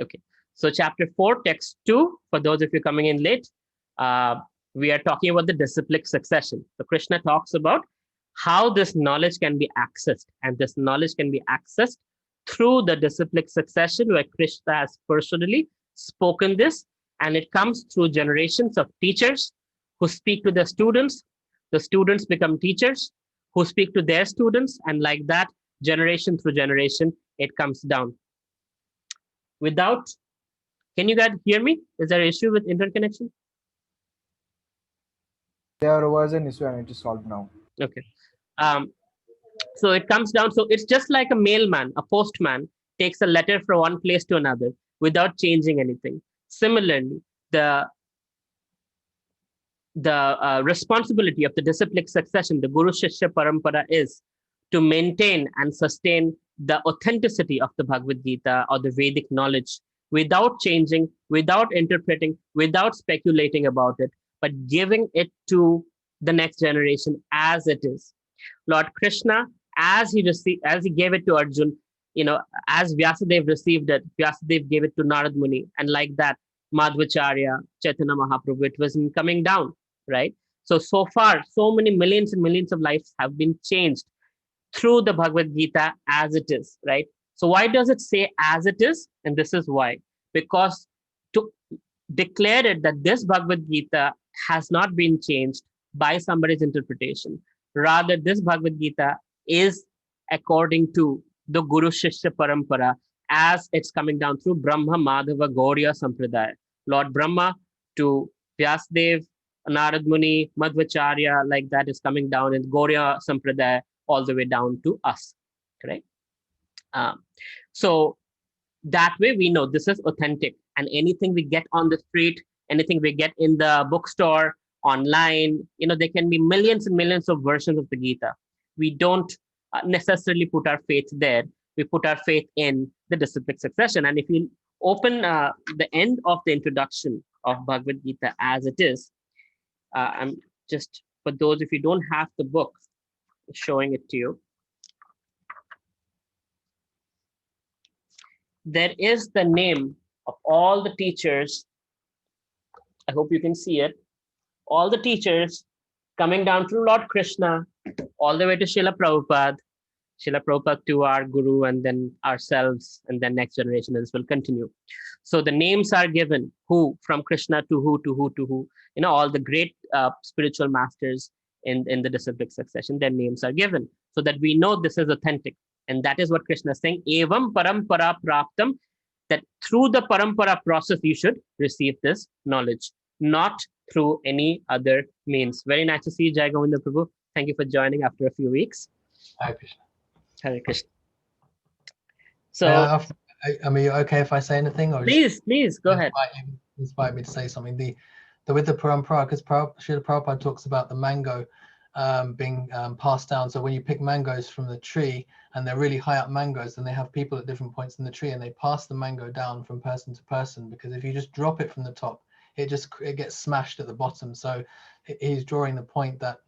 Okay. So chapter 4, text 2, for those of you coming in late, we are talking about the disciplic succession. So Krishna talks about how this knowledge can be accessed, and this knowledge can be accessed through the disciplic succession, where Krishna has personally spoken this, and it comes through generations of teachers who speak to the students become teachers who speak to their students, and like that, generation through generation, it comes down. Without, can you guys hear me? Is there an issue with internet connection? There was an issue and it is solved now. Okay. So it comes down, so it's just like a mailman, a postman takes a letter from one place to another without changing anything. Similarly, the responsibility of the disciplic succession, the Guru Shishya Parampara, is to maintain and sustain the authenticity of the Bhagavad Gita or the Vedic knowledge without changing, without interpreting, without speculating about it, but giving it to the next generation as it is. Lord Krishna, as he gave it to Arjun, as Vyasadeva received it, Vyasadeva gave it to Narad Muni, and like that, Madhvacharya, Chaitanya Mahaprabhu, it was coming down, right? So far, so many millions and millions of lives have been changed through the Bhagavad Gita as it is, right? So why does it say as it is? And this is why. Because to declare it that this Bhagavad Gita has not been changed by somebody's interpretation. Rather, this Bhagavad Gita is according to the Guru Shishya Parampara as it's coming down through Brahma Madhava Gauriya Sampradaya. Lord Brahma to Vyasadeva, Narad Muni, Madhvacharya, like that is coming down in Gauriya Sampradaya all the way down to us, correct? So that way we know this is authentic, and anything we get on the street, anything we get in the bookstore, online, there can be millions and millions of versions of the Gita. We don't necessarily put our faith there. We put our faith in the disciplic succession. And if you open the end of the introduction of Bhagavad Gita as it is, I'm just, for those if you don't have the book, showing it to you. There is the name of all the teachers. I hope you can see it. All the teachers coming down through Lord Krishna, all the way to Srila Prabhupada to our Guru, and then ourselves, and then next generation, and this will continue. So the names are given, who, from Krishna to who, to who, to who, all the great spiritual masters in the disciplic succession, their names are given, so that we know this is authentic. And that is what Krishna is saying, evam parampara praptam, that through the parampara process, you should receive this knowledge, not through any other means. Very nice to see you, Jai Govinda Prabhu. Thank you for joining after a few weeks. Hare Krishna. Hare Krishna. So, I mean, okay if I say anything? Or please go ahead. Inspire me to say something. With the parampara, because Srila Prabhupada talks about the mango being passed down. So when you pick mangoes from the tree, and they're really high up mangoes, and they have people at different points in the tree, and they pass the mango down from person to person, because if you just drop it from the top, it gets smashed at the bottom. So he's drawing the point that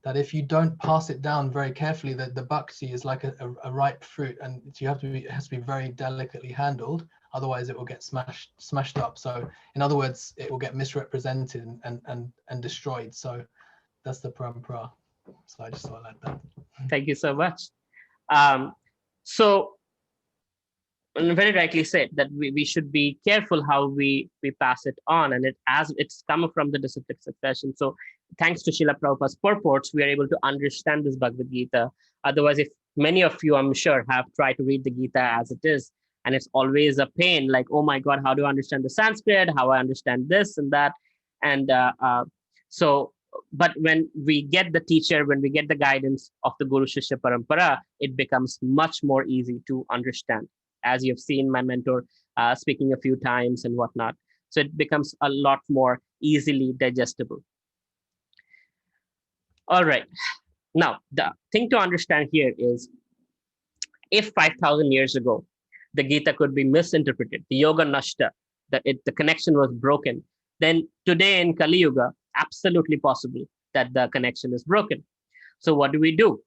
that if you don't pass it down very carefully, that the bhakti is like a ripe fruit, and it has to be very delicately handled, otherwise it will get smashed up. So in other words, it will get misrepresented and destroyed. So that's the parampara. So I just thought like that. Thank you so much. So very rightly said that we should be careful how we pass it on, and as it's come from the disciplic succession. So thanks to Srila Prabhupada's purports, we are able to understand this Bhagavad Gita. Otherwise, if many of you, I'm sure, have tried to read the Gita as it is, and it's always a pain, like, oh my God, how do I understand the Sanskrit? How I understand this and that? And but when we get the teacher, when we get the guidance of the Guru Shishya Parampara, it becomes much more easy to understand, as you've seen my mentor speaking a few times and whatnot. So it becomes a lot more easily digestible. All right. Now, the thing to understand here is, if 5,000 years ago, the Gita could be misinterpreted, the yoga nashta, the connection was broken, then today in Kali Yuga, absolutely possible that the connection is broken. So what do we do,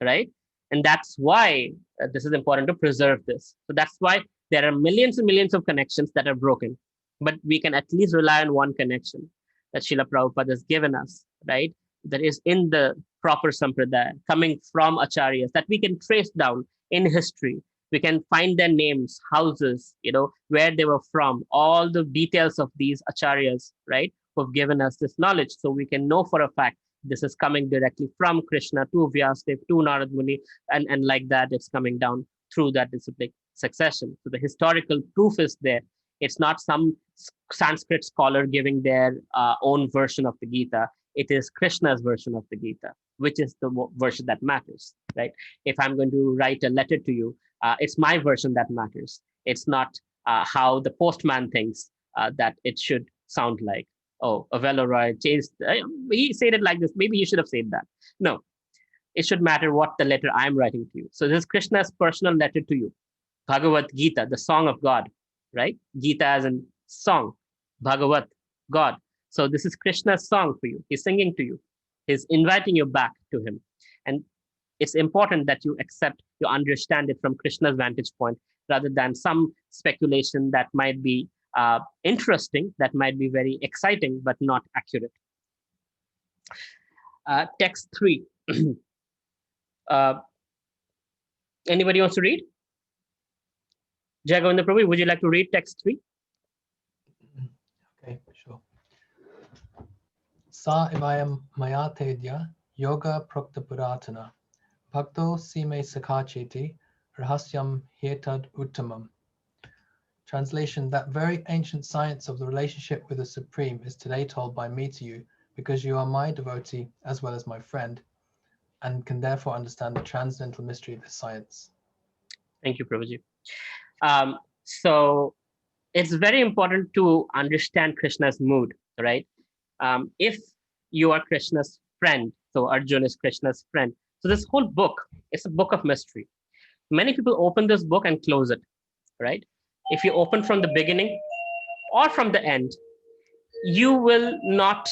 right? And that's why this is important to preserve this. So that's why There are millions and millions of connections that are broken, but we can at least rely on one connection that Srila Prabhupada has given us, right? That is in the proper sampradaya, coming from acharyas that we can trace down in history. We can find their names, houses, where they were from, all the details of these acharyas, right? Who've given us this knowledge. So we can know for a fact this is coming directly from Krishna to Vyasadeva to Narad Muni, and like that, it's coming down through that disciplic succession. So the historical proof is there. It's not some Sanskrit scholar giving their own version of the Gita. It is Krishna's version of the Gita, which is the version that matters, right? If I'm going to write a letter to you, it's my version that matters. It's not how the postman thinks that it should sound like. Oh, Avelo Roy changed. He said it like this. Maybe you should have said that. No, it should matter what the letter I'm writing to you. So this is Krishna's personal letter to you. Bhagavad Gita, the song of God, right? Gita as in song, Bhagavad, God. So this is Krishna's song for you. He's singing to you. He's inviting you back to him. And it's important that you accept, you understand it from Krishna's vantage point, rather than some speculation that might be interesting, that might be very exciting, but not accurate. Text 3. Anybody wants to read? Jai Govinda Prabhu, would you like to read text 3? Okay, sure. Sa ivayam mayatedya yoga prokta puratana bhakto sime sakhacheti rahasyam hetad uttamam. Translation: that very ancient science of the relationship with the Supreme is today told by me to you, because you are my devotee as well as my friend, and can therefore understand the transcendental mystery of this science. Thank you, Prabhuji. So it's very important to understand Krishna's mood, right? If you are Krishna's friend, so Arjuna is Krishna's friend. So this whole book is a book of mystery. Many people open this book and close it, right? If you open from the beginning or from the end, you will not,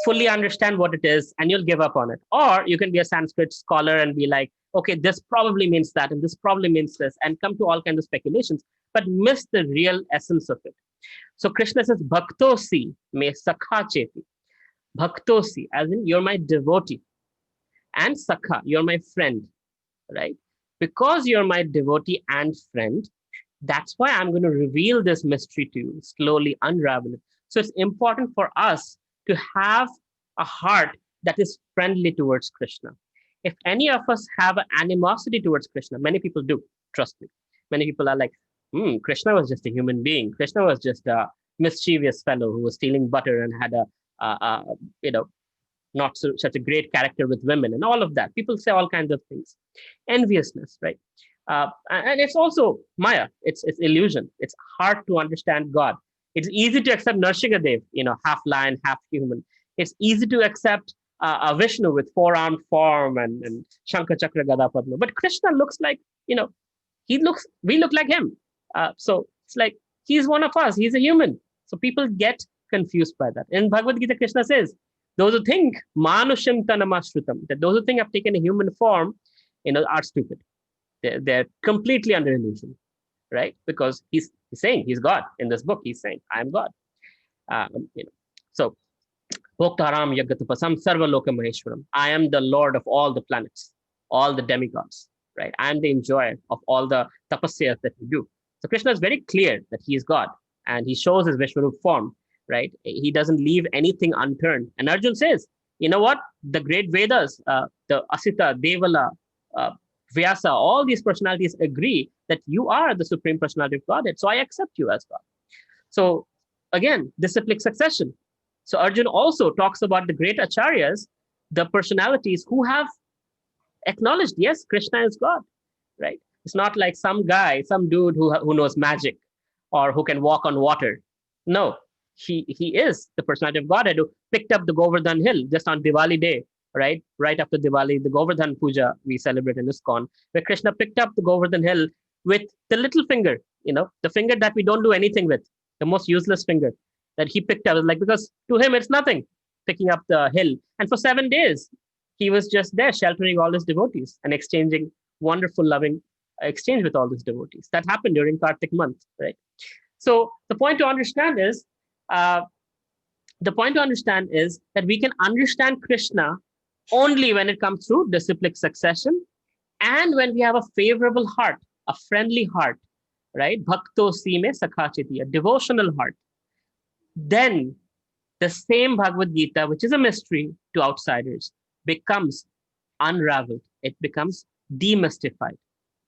fully understand what it is, and you'll give up on it. Or you can be a Sanskrit scholar and be like, okay, this probably means that, and this probably means this, and come to all kinds of speculations, but miss the real essence of it. So Krishna says, Bhaktosi me sakha cheti. Bhaktosi, as in you're my devotee. And sakha, you're my friend, right? Because you're my devotee and friend, that's why I'm going to reveal this mystery to you, slowly unravel it. So it's important for us to have a heart that is friendly towards Krishna. If any of us have an animosity towards Krishna, many people do, trust me. Many people are like, Krishna was just a human being. Krishna was just a mischievous fellow who was stealing butter and had not such a great character with women and all of that. People say all kinds of things. Enviousness, right? And it's also Maya. It's illusion. It's hard to understand God. It's easy to accept Narsingadev, half lion, half human. It's easy to accept a Vishnu with four-armed form and Shankha Chakra Gada Padma. But Krishna looks like, we look like him. So it's like, he's one of us. He's a human. So people get confused by that. In Bhagavad Gita, Krishna says, those who think manusham tanamashrutam, that those who think have taken a human form, are stupid. They're completely under illusion, right? Because he's saying he's God. In this book, he's saying, I am God. So, Bhoktaram Yagatupasam Sarva Loka Maheshwaram. I am the Lord of all the planets, all the demigods, right? I am the enjoyer of all the tapasyas that we do. So Krishna is very clear that he is God, and he shows his Vishwarup form, right? He doesn't leave anything unturned. And Arjun says, you know what? The great Vedas, the Asita, Devala, Vyasa, all these personalities agree that you are the Supreme Personality of Godhead. So I accept you as God. So again, disciplic succession. So Arjun also talks about the great acharyas, the personalities who have acknowledged, yes, Krishna is God, right? It's not like some guy, some dude who knows magic or who can walk on water. No, he is the personality of Godhead who picked up the Govardhan hill just on Diwali day, right? Right after Diwali, the Govardhan Puja we celebrate in ISKCON, where Krishna picked up the Govardhan hill with the little finger, the finger that we don't do anything with, the most useless finger that he picked up, like, because to him it's nothing, picking up the hill. And for 7 days, he was just there sheltering all his devotees and exchanging wonderful, loving, exchange with all these devotees. That happened during Kartik month, right? So the point to understand is, that we can understand Krishna only when it comes through disciplic succession, and when we have a favorable heart, a friendly heart, right? Bhakto sime sakhachiti, a devotional heart. Then the same Bhagavad Gita, which is a mystery to outsiders, becomes unraveled. It becomes demystified,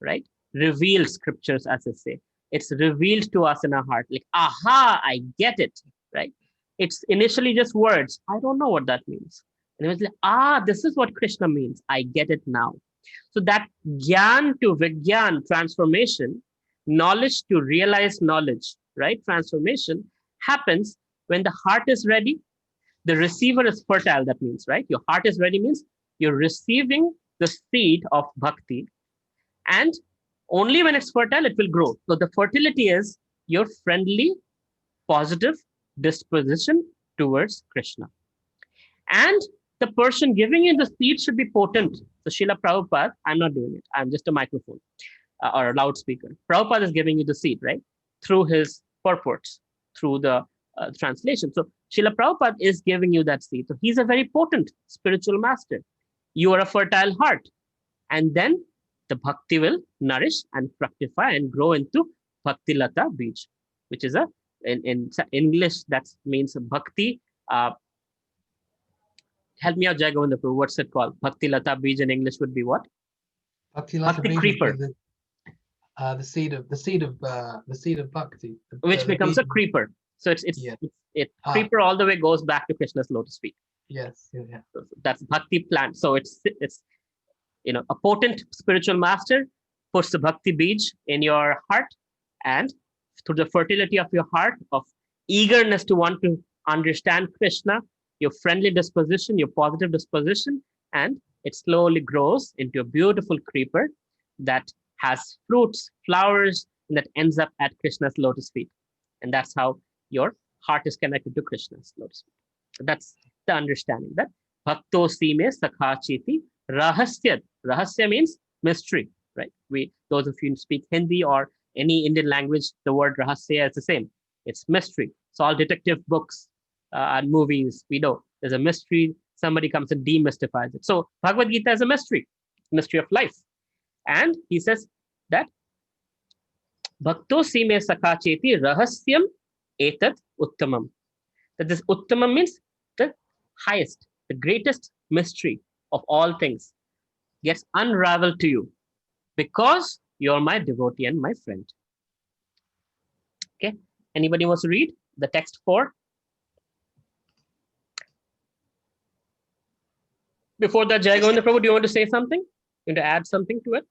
right? Revealed scriptures, as I say. It's revealed to us in our heart. Like, aha, I get it, right? It's initially just words. I don't know what that means. And it was like, this is what Krishna means. I get it now. So that Gyan to Vigyan transformation, knowledge to realized knowledge, right? Transformation happens when the heart is ready, the receiver is fertile. That means, right? Your heart is ready means you're receiving the seed of bhakti, and only when it's fertile, it will grow. So the fertility is your friendly, positive disposition towards Krishna. And the person giving you the seed should be potent. So Srila Prabhupada, I'm not doing it. I'm just a microphone or a loudspeaker. Prabhupada is giving you the seed, right? Through his purports, through the translation. So Srila Prabhupada is giving you that seed. So he's a very potent spiritual master. You are a fertile heart. And then the bhakti will nourish and fructify and grow into bhakti lata bij, which is in English, that means bhakti. Help me out, Jai Govinda Prabhu. What's it called? Bhakti lata bij in English would be what? Bhakti lata Bhakti bij creeper. The seed of bhakti, which becomes a creeper. So creeper all the way goes back to Krishna's lotus feet. Yes, yeah. So that's bhakti plant. So it's a potent spiritual master puts the bhakti bij in your heart, and through the fertility of your heart, of eagerness to want to understand Krishna, your friendly disposition, your positive disposition, and it slowly grows into a beautiful creeper that has fruits, flowers, and that ends up at Krishna's lotus feet. And that's how your heart is connected to Krishna's lotus feet. So that's the understanding that Bhakto Sime Sakhachiti Rahasya. Rahasya means mystery, right? Those of you who speak Hindi or any Indian language, the word Rahasya is the same. It's mystery. It's all detective books and movies. We know there's a mystery. Somebody comes and demystifies it. So Bhagavad Gita is a mystery of life. And he says that Bhakto Sime Sakhacheti Rahasyam Etat Uttamam. That this Uttamam means the highest, the greatest mystery of all things gets unraveled to you because you're my devotee and my friend. Okay. Anybody wants to read the text 4? Before that, Jai Govinda Prabhu, do you want to say something? You want to add something to it?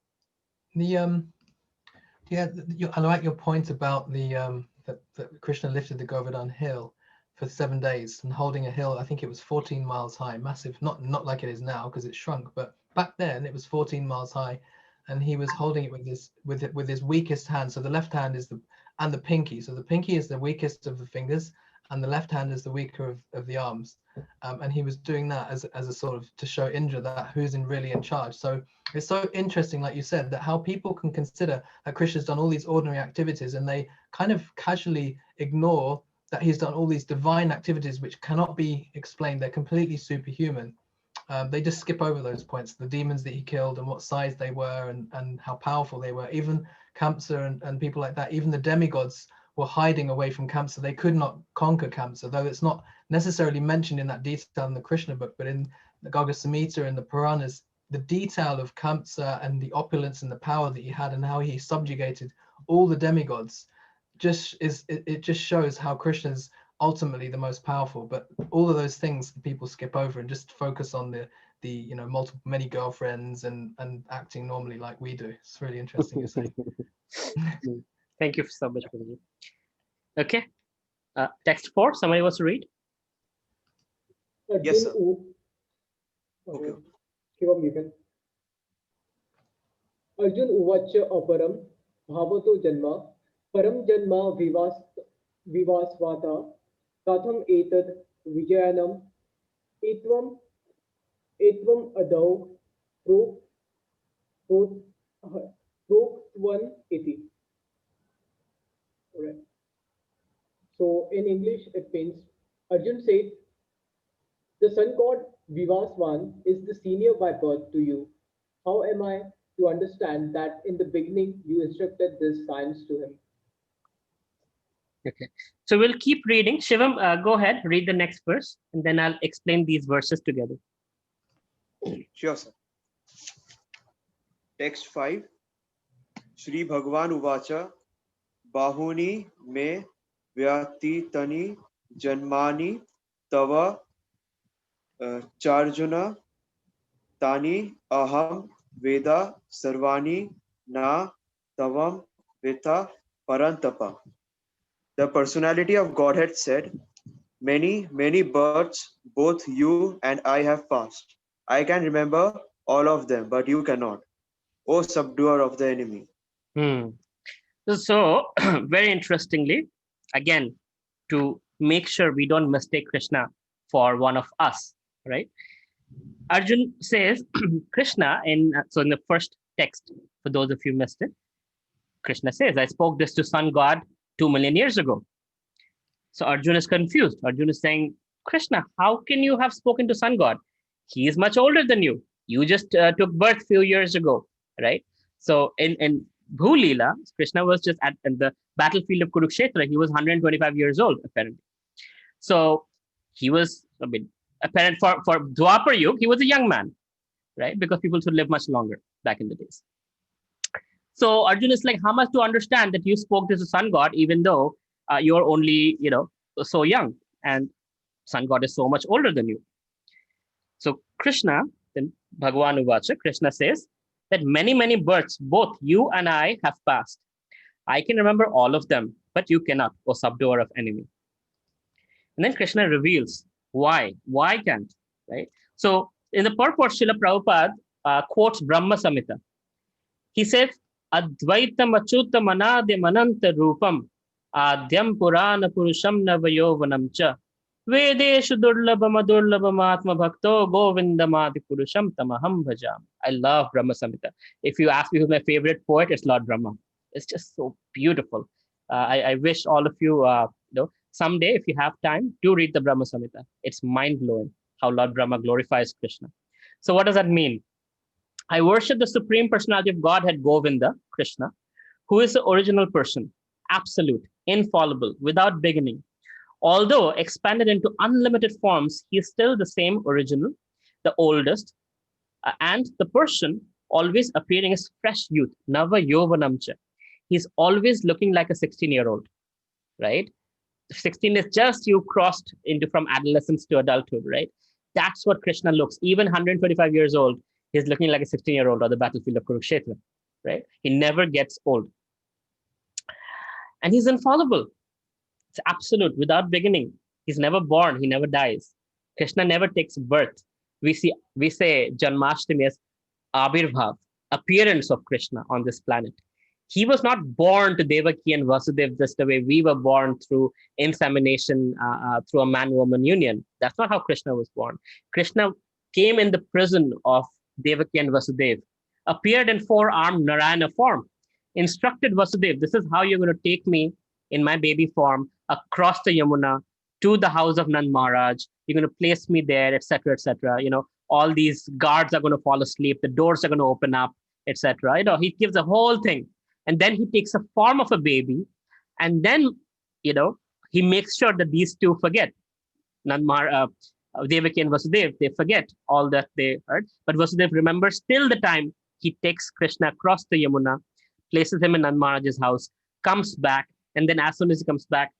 I like your point about that Krishna lifted the Govardhan hill for 7 days and holding a hill. I think it was 14 miles high, massive, not like it is now because it's shrunk, but back then it was 14 miles high, and he was holding it with his weakest hand. So the left hand is the pinky. So the pinky is the weakest of the fingers, and the left hand is the weaker of the arms. And he was doing that as a sort of to show Indra that who's really in charge. So it's so interesting, like you said, that how people can consider that Krishna's done all these ordinary activities and they kind of casually ignore that he's done all these divine activities which cannot be explained. They're completely superhuman. They just skip over those points, the demons that he killed and what size they were and how powerful they were. Even Kamsa and people like that, even the demigods were hiding away from Kamsa. They could not conquer Kamsa, though it's not necessarily mentioned in that detail in the Krishna book, but in the Garga Samhita and the Puranas, the detail of Kamsa and the opulence and the power that he had and how he subjugated all the demigods just shows how Krishna's ultimately the most powerful. But all of those things people skip over and just focus on the many girlfriends and acting normally like we do. It's really interesting to see. Thank you so much for that. Okay. Text 4, somebody wants to read? Yes, sir. Okay. Shivam, you can. Arjun uvacha aparam bhavato janma param janma vivasvata katham etad vijayanam etvam adau prok one iti. Alright. So in English, it means Arjun said, the sun god Vivaswan is the senior by birth to you. How am I to understand that in the beginning you instructed this science to him? Okay. So we'll keep reading. Shivam, go ahead, read the next verse, and then I'll explain these verses together. Sure, sir. Text 5. Shri Bhagavan Uvacha Bahuni me vyatitani janmani tava charjuna tani aham veda sarvani na tavam vitha parantapa. The personality of Godhead said, many, many births both you and I have passed. I can remember all of them, but you cannot. O subduer of the enemy. So, very interestingly, again, to make sure we don't mistake Krishna for one of us, right? Arjun says, Krishna, in the first text, for those of you who missed it, Krishna says, I spoke this to sun god 2 million years ago. So Arjun is confused. Arjun is saying, Krishna, how can you have spoken to sun god? He is much older than you. You just took birth few years ago, right? So in Bhulila, Krishna was just at the battlefield of Kurukshetra. He was 125 years old, apparently. So he was, apparent for Dwapar Yuga, he was a young man, right? Because people should live much longer back in the days. So Arjun is like, how much to understand that you spoke to the sun god, even though you're only, so young, and sun god is so much older than you. So Krishna, then Bhagavan Uvacha, Krishna says that many, many births, both you and I have passed. I can remember all of them, but you cannot, O subduer of enemy. And then Krishna reveals why. Why can't, right? So in the purport, Srila Prabhupada quotes Brahma Samhita. He says, Advaitam Achutam Anadya Mananta Rupam Adyam Purana Purusham Navayovanam Cha Vedeshu Durlabham Adurlabham Atma Bhakto Govindamadi Purusham Tamaham Bhajam. I love Brahma Samhita. If you ask me who's my favorite poet, it's Lord Brahma. It's just so beautiful. I wish all of you, someday, if you have time, do read the Brahma Samhita. It's mind-blowing how Lord Brahma glorifies Krishna. So what does that mean? I worship the Supreme Personality of Godhead, Govinda, Krishna, who is the original person, absolute, infallible, without beginning. Although expanded into unlimited forms, he is still the same original, the oldest, and the person always appearing as fresh youth, Nava Yovanamcha. He's always looking like a 16-year-old, right? 16 is just you crossed into from adolescence to adulthood, right? That's what Krishna looks. Even 125 years old, he's looking like a 16-year-old on the battlefield of Kurukshetra, right? He never gets old. And he's infallible. It's absolute, without beginning. He's never born. He never dies. Krishna never takes birth. We say Janmashtami as Abhirbhav, appearance of Krishna on this planet. He was not born to Devaki and Vasudev just the way we were born through insemination, through a man-woman union. That's not how Krishna was born. Krishna came in the prison of Devaki and Vasudev, appeared in four-armed Narayana form, instructed Vasudev, this is how you're going to take me in my baby form across the Yamuna to the house of Nand Maharaj. You're going to place me there, etc., etc. All these guards are going to fall asleep. The doors are going to open up, etc. He gives the whole thing. And then he takes a form of a baby. And then, he makes sure that these two forget. Devaki and Vasudev, they forget all that they heard. But Vasudev remembers till the time he takes Krishna across the Yamuna, places him in Nand Maharaj's house, comes back. And then as soon as he comes back,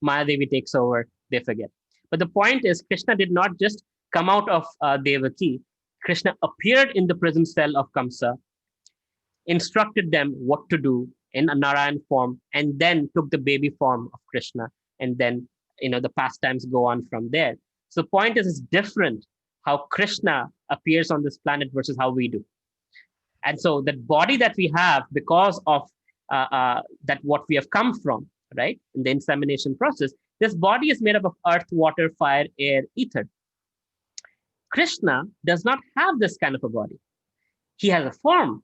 Maya Devi takes over, they forget. But the point is, Krishna did not just come out of Devaki. Krishna appeared in the prison cell of Kamsa, instructed them what to do in a Narayan form, and then took the baby form of Krishna. And then, the pastimes go on from there. So the point is, it's different how Krishna appears on this planet versus how we do. And so that body that we have, because of that what we have come from, right, in the insemination process, this body is made up of earth, water, fire, air, ether. Krishna does not have this kind of a body. He has a form,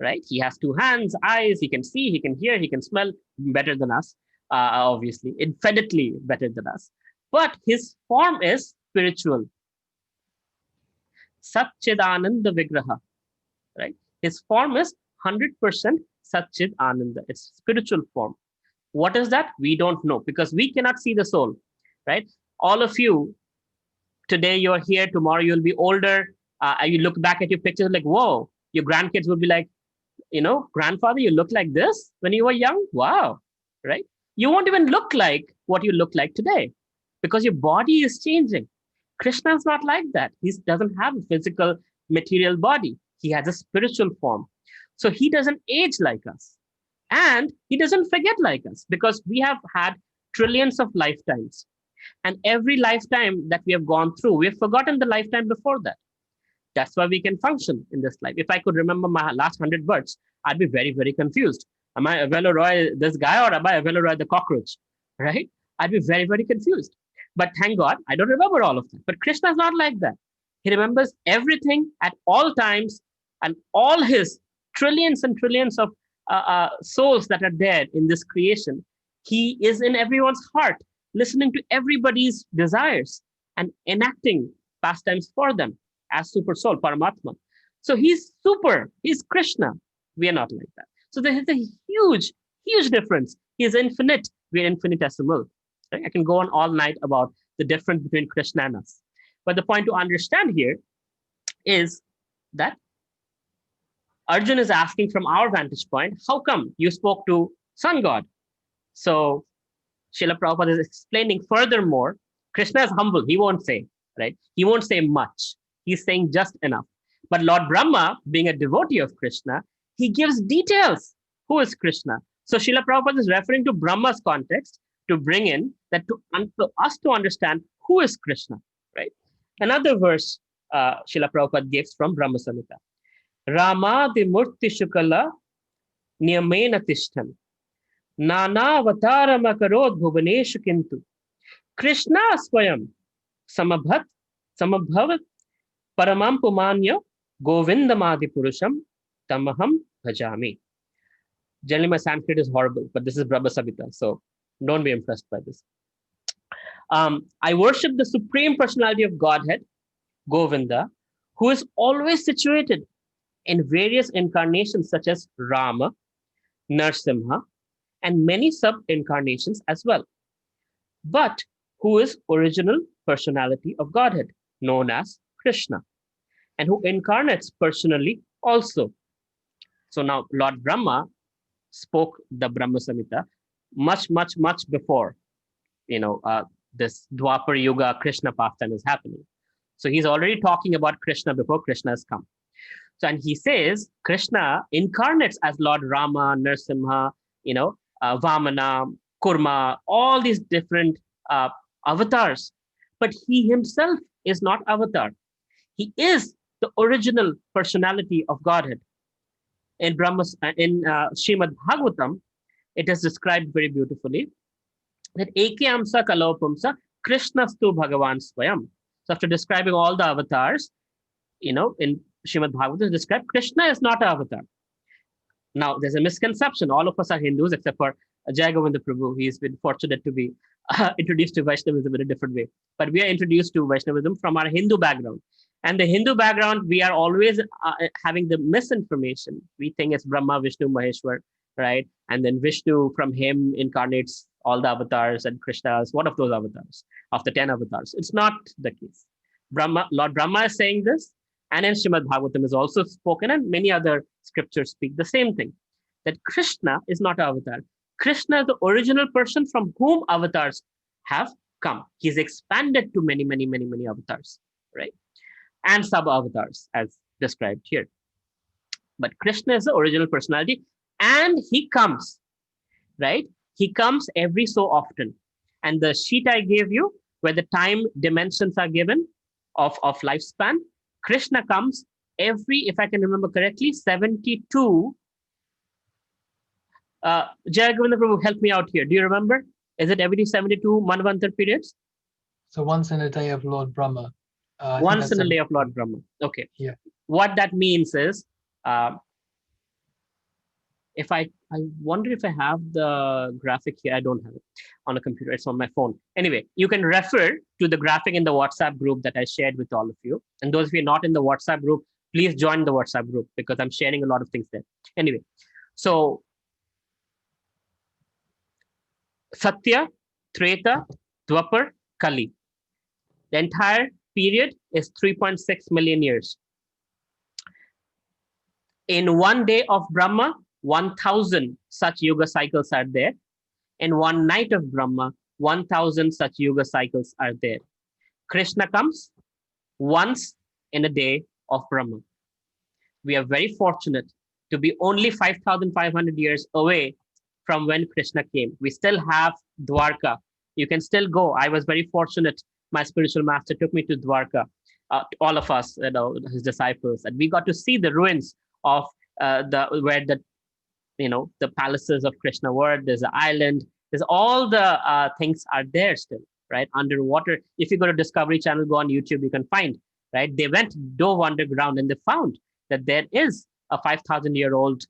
right? He has two hands, eyes, he can see, he can hear, he can smell better than us, obviously, infinitely better than us. But his form is spiritual. Satchidananda Vigraha, right? His form is 100% Satchid Ananda. It's spiritual form. What is that? We don't know because we cannot see the soul, right? All of you, today you're here, tomorrow you'll be older. You look back at your pictures like, whoa, your grandkids will be like, grandfather, you look like this when you were young? Wow, right? You won't even look like what you look like today because your body is changing. Krishna is not like that. He doesn't have a physical, material body. He has a spiritual form. So he doesn't age like us. And he doesn't forget like us because we have had trillions of lifetimes. And every lifetime that we have gone through, we have forgotten the lifetime before that. That's why we can function in this life. If I could remember my last 100 births, I'd be very, very confused. Am I Avelo Roy, this guy, or am I Avelo Roy, the cockroach? Right? I'd be very, very confused. But thank God, I don't remember all of that. But Krishna is not like that. He remembers everything at all times, and all his trillions and trillions of souls that are there in this creation. He is in everyone's heart, listening to everybody's desires and enacting pastimes for them as super soul, Paramatma. So he's super, he's Krishna. We are not like that. So there is a huge, huge difference. He is infinite, we are infinitesimal. Right? I can go on all night about the difference between Krishna and us. But the point to understand here is that Arjun is asking from our vantage point, how come you spoke to sun god? So Srila Prabhupada is explaining furthermore, Krishna is humble. He won't say, right? He won't say much. He's saying just enough. But Lord Brahma, being a devotee of Krishna, he gives details. Who is Krishna? So Srila Prabhupada is referring to Brahma's context to bring in that to us to understand who is Krishna, right? Another verse Srila Prabhupada gives from Brahma Samhita. Ramadi Murti Shukala Niyamena Tishtan Nana Avataramakaro Bhubaneshu Kintu Krishna Swayam Samabhat Samabhavat Paramam Pumanya Govindamadi Purusham Tamaham Bhajami. Generally, my Sanskrit is horrible, but this is Brahma Samhita, so don't be impressed by this. I worship the Supreme Personality of Godhead, Govinda, who is always situated in various incarnations such as Rama, Narsimha, and many sub-incarnations as well. But who is original personality of Godhead, known as Krishna, and who incarnates personally also. So now Lord Brahma spoke the Brahma Samhita much, much, much before, this Dwapar Yuga Krishna pastime is happening. So he's already talking about Krishna before Krishna has come. So, and he says Krishna incarnates as Lord Rama, Narsimha, Vamana, Kurma, all these different avatars. But he himself is not avatar. He is the original personality of Godhead. In Srimad Bhagavatam, it is described very beautifully that Ekyamsa Kalopamsa Krishnastu Bhagavan Swayam. So after describing all the avatars, in Srimad Bhagavatam is described, Krishna is not an avatar. Now, there's a misconception. All of us are Hindus except for Jai Govinda Prabhu. He's been fortunate to be introduced to Vaishnavism in a different way. But we are introduced to Vaishnavism from our Hindu background. And the Hindu background, we are always having the misinformation. We think it's Brahma, Vishnu, Maheshwar, right? And then Vishnu, from him, incarnates all the avatars, and Krishna is one of those avatars, of the 10 avatars. It's not the case. Lord Brahma is saying this, and in Srimad Bhagavatam is also spoken, and many other scriptures speak the same thing, that Krishna is not an avatar. Krishna is the original person from whom avatars have come. He's expanded to many, many, many, many avatars, right? And sub-avatars as described here. But Krishna is the original personality, and he comes, right? He comes every so often. And the sheet I gave you, where the time dimensions are given of lifespan, Krishna comes every, if I can remember correctly, 72. Jai Govinda Prabhu, help me out here. Do you remember? Is it every 72 Manvantar periods? So once in a day of Lord Brahma. Once in a day of Lord Brahma. Okay. Yeah. What that means is I wonder if I have the graphic here. I don't have it on a computer. It's on my phone. Anyway, you can refer to the graphic in the WhatsApp group that I shared with all of you. And those of you not in the WhatsApp group, please join the WhatsApp group because I'm sharing a lot of things there. Anyway, so Satya, Treta, Dwapar, Kali. The entire period is 3.6 million years. In one day of Brahma, 1,000 such yuga cycles are there. In one night of Brahma, 1,000 such yuga cycles are there. Krishna comes once in a day of Brahma. We are very fortunate to be only 5,500 years away from when Krishna came. We still have Dwarka. You can still go. I was very fortunate. My spiritual master took me to Dwarka, all of us, his disciples, and we got to see the ruins of where the palaces of Krishna were. There's an island. There's all the things are there still, right? Underwater. If you go to Discovery Channel, go on YouTube, you can find, right? They dove underground and they found that there is a 5,000-year-old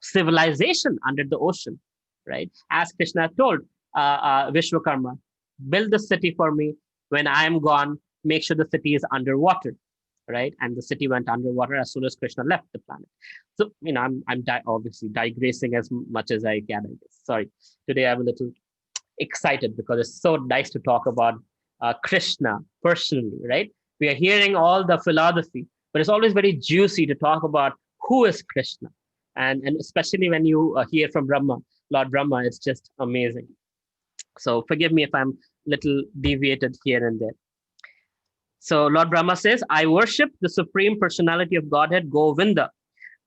civilization under the ocean, right? As Krishna told Vishwakarma, build the city for me. When I am gone, make sure the city is underwater, right? And the city went underwater as soon as Krishna left the planet. So, I'm obviously digressing as much as I can, I guess. Sorry. Today I'm a little excited because it's so nice to talk about Krishna personally, right? We are hearing all the philosophy, but it's always very juicy to talk about who is Krishna. And especially when you hear from Brahma, Lord Brahma, it's just amazing. So forgive me if I'm a little deviated here and there. So Lord Brahma says, I worship the Supreme Personality of Godhead, Govinda,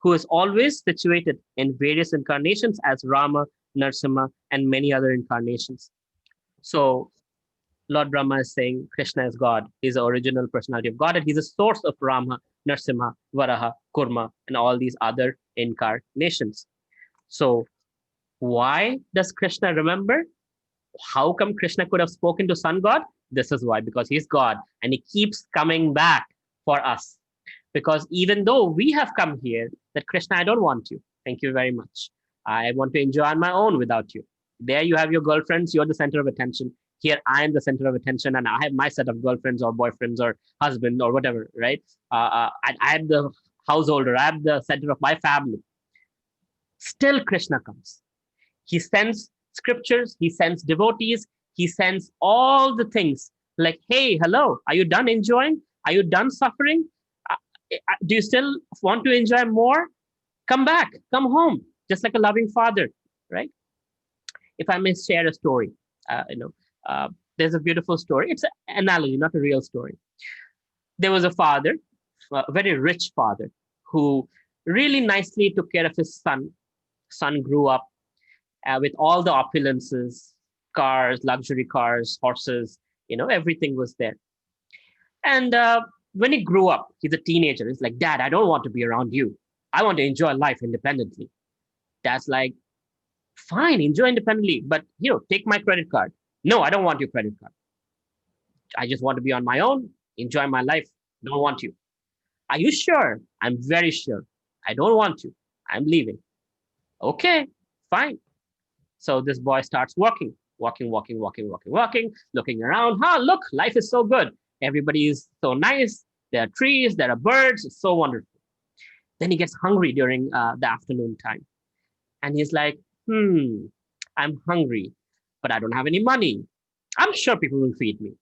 who is always situated in various incarnations as Rama, Narsimha, and many other incarnations. So Lord Brahma is saying Krishna is God. He's the original personality of Godhead. He's the source of Rama, Narsimha, Varaha, Kurma, and all these other incarnations. So why does Krishna remember? How come Krishna could have spoken to Sun God? This is why, because he's God and he keeps coming back for us. Because even though we have come here, that Krishna, I don't want you. Thank you very much. I want to enjoy on my own without you. There you have your girlfriends. You're the center of attention. Here I am the center of attention and I have my set of girlfriends or boyfriends or husband or whatever, right? I am the householder. I am the center of my family. Still Krishna comes. He sends scriptures. He sends devotees. He sends all the things like, hey, hello, are you done enjoying? Are you done suffering? Do you still want to enjoy more? Come back, come home, just like a loving father, right? If I may share a story, there's a beautiful story. It's an analogy, not a real story. There was a father, a very rich father, who really nicely took care of his son. Son grew up with all the opulences, cars, luxury cars, horses, everything was there. And when he grew up, he's a teenager. He's like, Dad, I don't want to be around you. I want to enjoy life independently. Dad's like, fine, enjoy independently, but take my credit card. No, I don't want your credit card. I just want to be on my own, enjoy my life. Don't want you. Are you sure? I'm very sure. I don't want you. I'm leaving. Okay, fine. So this boy starts walking, looking around. Look, life is so good. Everybody is so nice. There are trees, there are birds. It's so wonderful. Then he gets hungry during the afternoon time. And he's like, I'm hungry, but I don't have any money. I'm sure people will feed me.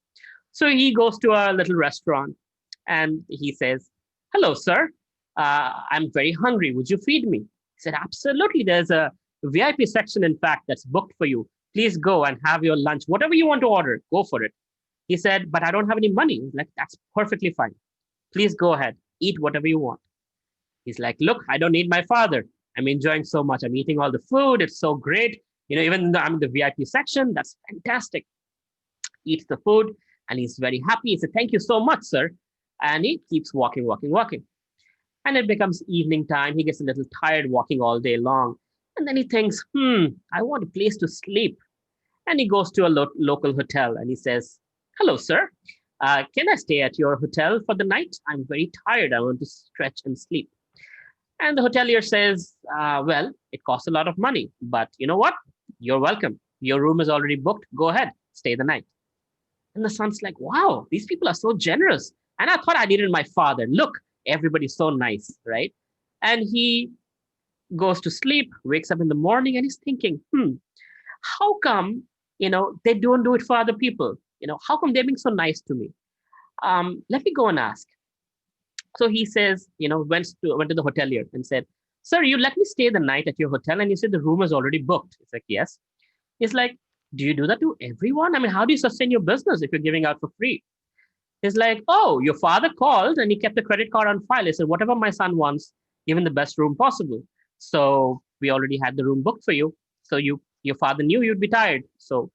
So he goes to a little restaurant and he says, hello, sir. I'm very hungry. Would you feed me? He said, absolutely. There's a VIP section, in fact, that's booked for you. Please go and have your lunch. Whatever you want to order, go for it. He said, but I don't have any money. He's like, that's perfectly fine. Please go ahead. Eat whatever you want. He's like, look, I don't need my father. I'm enjoying so much. I'm eating all the food. It's so great. Even though I'm in the VIP section, that's fantastic. Eats the food and he's very happy. He said, thank you so much, sir. And he keeps walking. And it becomes evening time. He gets a little tired walking all day long. And then he thinks, I want a place to sleep. And he goes to a local hotel and he says, hello, sir. Can I stay at your hotel for the night? I'm very tired. I want to stretch and sleep. And the hotelier says, well, it costs a lot of money, but you know what? You're welcome. Your room is already booked. Go ahead, stay the night. And the son's like, wow, these people are so generous. And I thought I needed my father. Look, everybody's so nice, right? And he goes to sleep, wakes up in the morning, and he's thinking, how come, they don't do it for other people? How come they're being so nice to me? Let me go and ask. So he says, went to the hotelier and said, sir, you let me stay the night at your hotel. And you said the room is already booked. It's like, yes. He's like, do you do that to everyone? I mean, how do you sustain your business if you're giving out for free? He's like, oh, your father called and he kept a credit card on file. He said, whatever my son wants, give him the best room possible. So we already had the room booked for you. So your father knew you'd be tired. So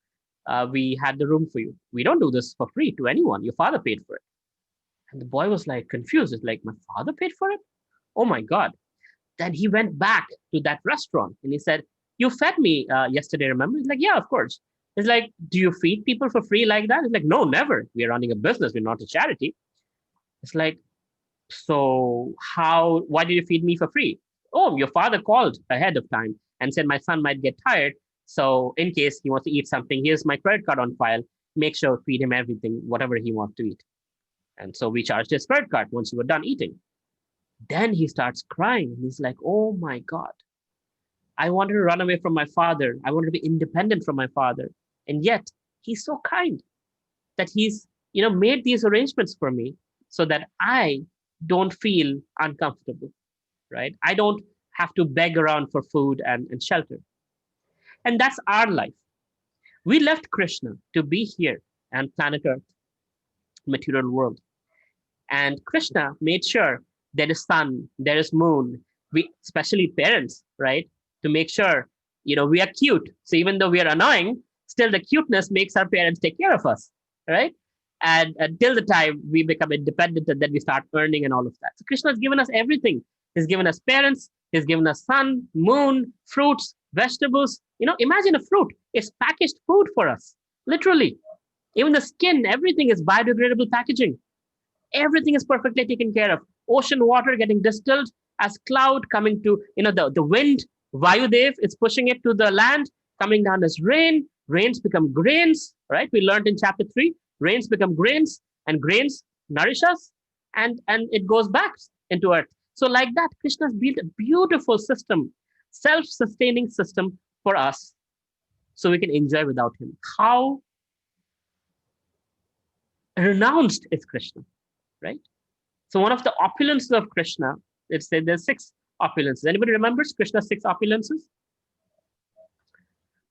we had the room for you. We don't do this for free to anyone. Your father paid for it. And the boy was like confused. It's like, my father paid for it? Oh my God. Then he went back to that restaurant and he said, you fed me yesterday, remember? He's like, yeah, of course. It's like, do you feed people for free like that? It's like, no, never. We're running a business. We're not a charity. It's like, so why did you feed me for free? Oh, your father called ahead of time and said, my son might get tired. So in case he wants to eat something, here's my credit card on file. Make sure feed him everything, whatever he wants to eat. And so we charged his credit card once we were done eating. Then he starts crying. He's like, oh my God, I wanted to run away from my father. I wanted to be independent from my father. And yet he's so kind that he's, made these arrangements for me so that I don't feel uncomfortable, right? I don't have to beg around for food and shelter. And that's our life. We left Krishna to be here on planet Earth, material world. And Krishna made sure there is sun, there is moon, we, especially parents, right? To make sure, we are cute. So even though we are annoying, still the cuteness makes our parents take care of us, right? And until the time we become independent and then we start earning and all of that. So Krishna has given us everything. He's given us parents, he's given us sun, moon, fruits, vegetables. Imagine a fruit. It's packaged food for us, literally. Even the skin, everything is biodegradable packaging. Everything is perfectly taken care of. Ocean water getting distilled as cloud coming to, the wind, Vayudev is pushing it to the land, coming down as rain. Rains become grains, right? We learned in chapter 3, rains become grains and grains nourish us and it goes back into earth. So like that, Krishna's built a beautiful system, self-sustaining system for us so we can enjoy without him. How renounced is Krishna, right? So one of the opulences of Krishna, it's said there's 6 opulences. Anybody remembers Krishna's 6 opulences?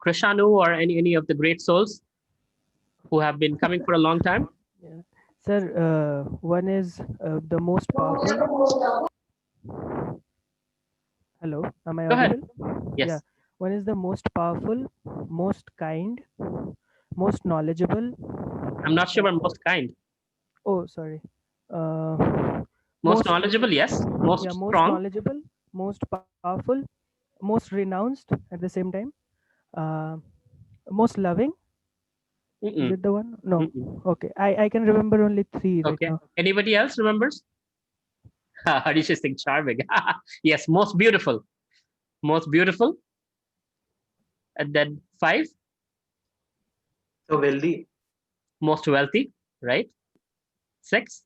Krishanu or any of the great souls who have been coming for a long time? Yeah. Sir, one is the most powerful. Hello, am I Go ahead. audible? Yes. Yeah. One is the most powerful, most kind, most knowledgeable. I'm not sure about most kind. Oh, sorry. Most knowledgeable, yes. Most yeah, most strong. knowledgeable, most powerful, most renounced at the same time. Most loving. Is it the one? No. Mm-mm. Okay. I can remember only 3 right Okay. now. Anybody else remembers? Harish is saying charming. Yes, most beautiful. Most beautiful. And then 5, So wealthy. most wealthy, right? 6,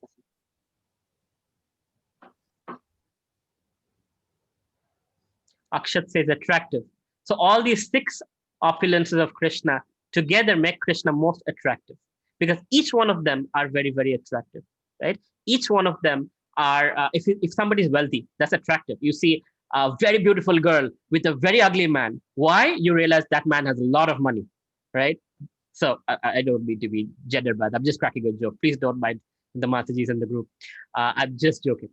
Akshat says attractive. So all these 6 opulences of Krishna together make Krishna most attractive because each one of them are very, very attractive, right? Each one of them are, if somebody is wealthy, that's attractive. You see a very beautiful girl with a very ugly man. Why? You realize that man has a lot of money, right? So I don't mean to be gender bad. I'm just cracking a joke. Please don't mind the Matajis in the group. I'm just joking.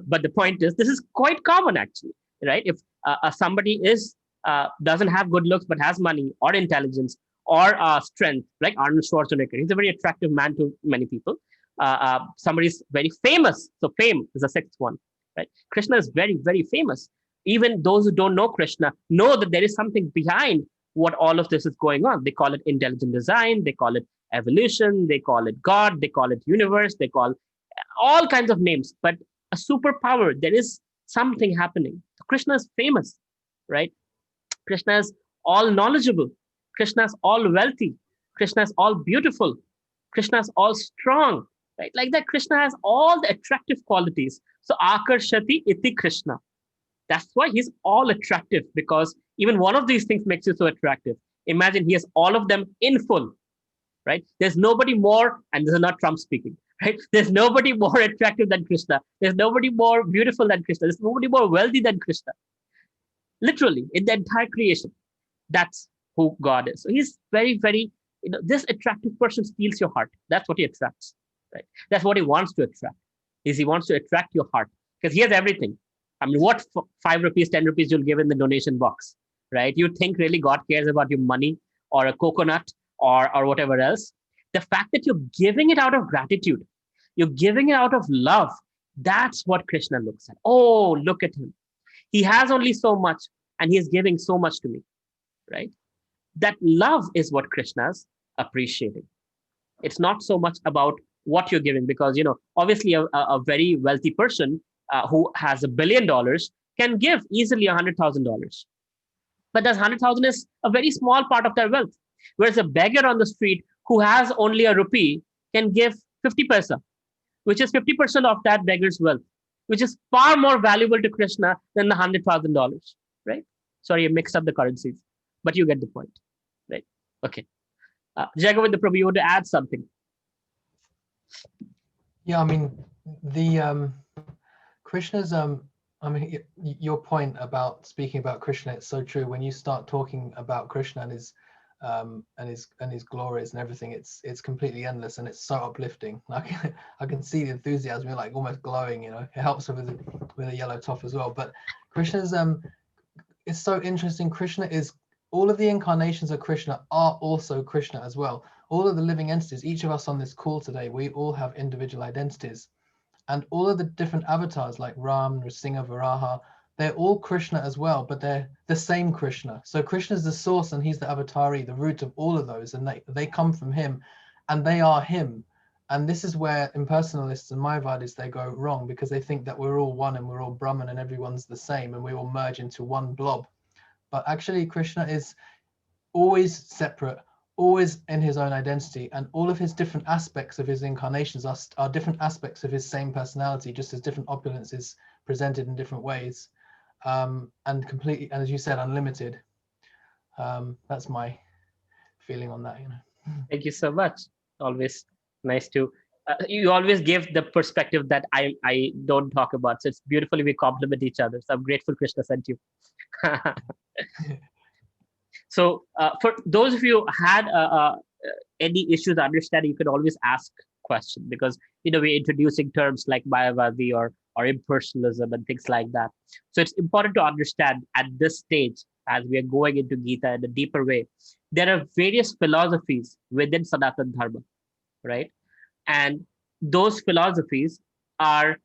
But the point is, this is quite common actually, right? If somebody doesn't have good looks but has money or intelligence or strength, like Arnold Schwarzenegger, he's a very attractive man to many people. Somebody's very famous, so fame is the 6th one, right? Krishna is very, very famous. Even those who don't know Krishna know that there is something behind what all of this is going on. They call it intelligent design, they call it evolution, they call it God, they call it universe, they call all kinds of names, but a superpower. There is something happening. Krishna is famous, right? Krishna is all knowledgeable. Krishna is all wealthy. Krishna is all beautiful. Krishna is all strong, right? Like that, Krishna has all the attractive qualities. So akarshati iti Krishna. That's why he's all attractive, because even one of these things makes you so attractive. Imagine he has all of them in full, right? There's nobody more, and this is not Trump speaking, right? There's nobody more attractive than Krishna. There's nobody more beautiful than Krishna. There's nobody more wealthy than Krishna. Literally, in the entire creation, that's who God is. So he's very, very, this attractive person steals your heart. That's what he attracts, right? That's what he wants to attract, is he wants to attract your heart, because he has everything. I mean, what 5 rupees, 10 rupees you'll give in the donation box, right? You think really God cares about your money or a coconut or whatever else? The fact that you're giving it out of gratitude, you're giving it out of love, that's what Krishna looks at. Oh, look at him. He has only so much and he is giving so much to me, right? That love is what Krishna's appreciating. It's not so much about what you're giving, because, obviously a very wealthy person who has $1 billion can give easily $100,000. But that 100,000 is a very small part of their wealth. Whereas a beggar on the street who has only a rupee can give 50 paisa, which is 50% of that beggar's wealth, which is far more valuable to Krishna than the $100,000, right? Sorry, I mixed up the currencies, but you get the point, right? Okay. Jagavinda Prabhu, you want to add something? Yeah, I mean, the Krishna's your point about speaking about Krishna, it's so true. When you start talking about Krishna and his glories and everything, it's completely endless and it's so uplifting. Like I can see the enthusiasm, you're like almost glowing, It helps with a yellow top as well. But Krishna's it's so interesting. Krishna is, all of the incarnations of Krishna are also Krishna as well. All of the living entities, each of us on this call today, we all have individual identities. And all of the different avatars like Ram, Nrsimha, Varaha, they're all Krishna as well, but they're the same Krishna. So Krishna is the source and he's the avatari, the root of all of those, and they come from him and they are him. And this is where impersonalists and Mayavadis, they go wrong, because they think that we're all one and we're all Brahman and everyone's the same and we all merge into one blob. But actually Krishna is always separate, always in his own identity, and all of his different aspects of his incarnations are different aspects of his same personality, just as different opulence is presented in different ways, and completely, and as you said, unlimited. That's my feeling on that. Thank you so much. Always nice to you always give the perspective that I don't talk about, so it's beautifully we complement each other. So I'm grateful Krishna sent you. So for those of you who had any issues understanding, you can always ask questions, because we're introducing terms like Mayavadi or impersonalism and things like that. So it's important to understand at this stage, as we are going into Gita in a deeper way, there are various philosophies within Sanatana Dharma, right? And those philosophies are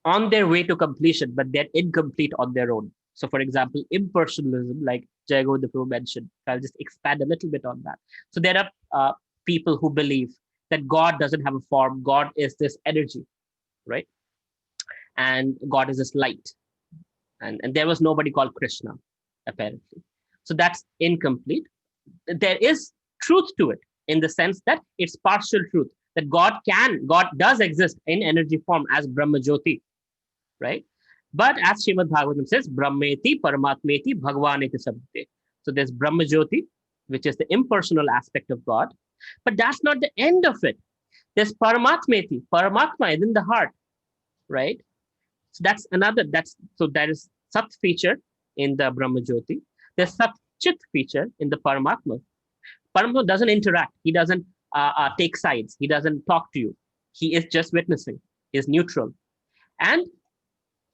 on their way to completion, but they're incomplete on their own. So, for example, impersonalism, like Jagavinda Prabhu mentioned, I'll just expand a little bit on that. So there are people who believe that God doesn't have a form. God is this energy, right? And God is this light. And there was nobody called Krishna, apparently. So that's incomplete. There is truth to it, in the sense that it's partial truth, that God does exist in energy form as Brahma Jyoti, right? But as Srimad Bhagavatam says, Brahmeti, Paramatmeti, Bhagavaneti Sabdate. So there's Brahma Jyoti, which is the impersonal aspect of God. But that's not the end of it. There's Paramatmeti. Paramatma is in the heart, right? So that's another, that is Sat feature in the Brahma Jyoti. There's Sat Chit feature in the Paramatma. Paramatma doesn't interact. He doesn't take sides. He doesn't talk to you. He is just witnessing. He is neutral. And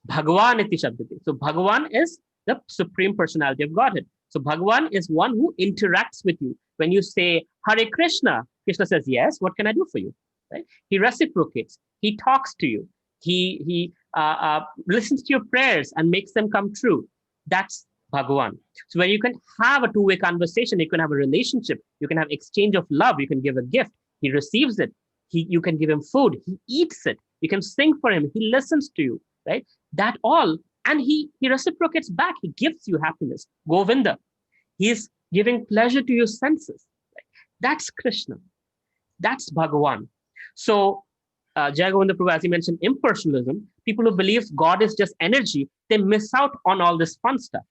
Bhagavan iti Shabdati. So Bhagavan is the Supreme Personality of Godhead. So Bhagavan is one who interacts with you. When you say Hare Krishna, Krishna says, yes, what can I do for you? Right? He reciprocates. He talks to you. He listens to your prayers and makes them come true. That's Bhagavan. So when you can have a two-way conversation, you can have a relationship, you can have exchange of love, you can give a gift, he receives it, you can give him food, he eats it, you can sing for him, he listens to you, right? That all. And he reciprocates back. He gives you happiness. Govinda. He's giving pleasure to your senses. That's Krishna. That's Bhagavan. So, Jai Govinda Prabhu, as he mentioned, impersonalism, people who believe God is just energy, they miss out on all this fun stuff,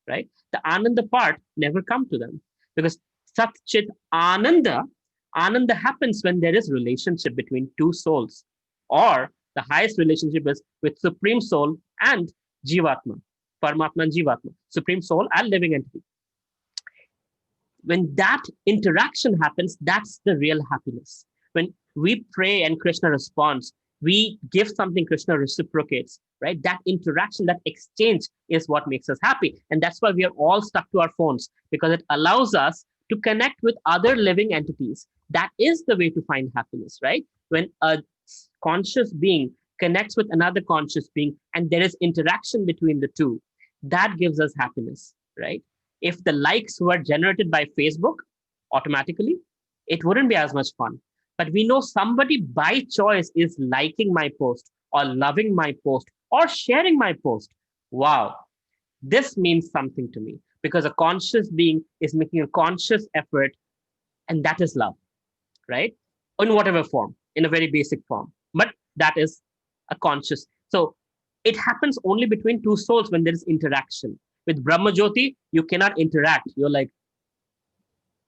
right? The Ananda part never come to them because Sat Chit Ananda, Ananda happens when there is relationship between two souls, or the highest relationship is with Supreme Soul and Jivatma, Paramatma and Jivatma, Supreme Soul and living entity. When that interaction happens, that's the real happiness. When we pray and Krishna responds, we give something, Krishna reciprocates, right? That interaction, that exchange is what makes us happy. And that's why we are all stuck to our phones, because it allows us to connect with other living entities. That is the way to find happiness, right? When a conscious being connects with another conscious being and there is interaction between the two, that gives us happiness, right? If the likes were generated by Facebook automatically, it wouldn't be as much fun. But we know somebody by choice is liking my post or loving my post or sharing my post. Wow, this means something to me because a conscious being is making a conscious effort, and that is love, right? In whatever form, in a very basic form. But that is a conscious. So it happens only between two souls when there is interaction. With Brahma Jyoti, you cannot interact. You're like,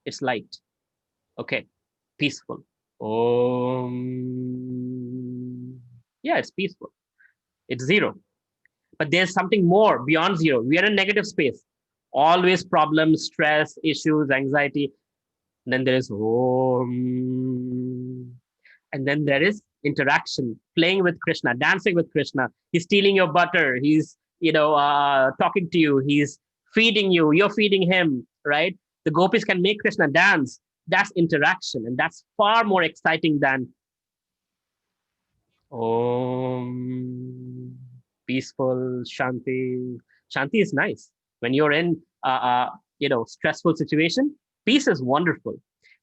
it's light. Okay, peaceful. Yeah, it's peaceful. It's zero. But there's something more beyond zero. We are in negative space. Always problems, stress, issues, anxiety. Then there is Om. And then there is interaction, playing with Krishna, dancing with Krishna. He's stealing your butter. He's, talking to you. He's feeding you. You're feeding him, right? The gopis can make Krishna dance. That's interaction. And that's far more exciting than Om, peaceful, Shanti. Shanti is nice. When you're in, stressful situation, peace is wonderful.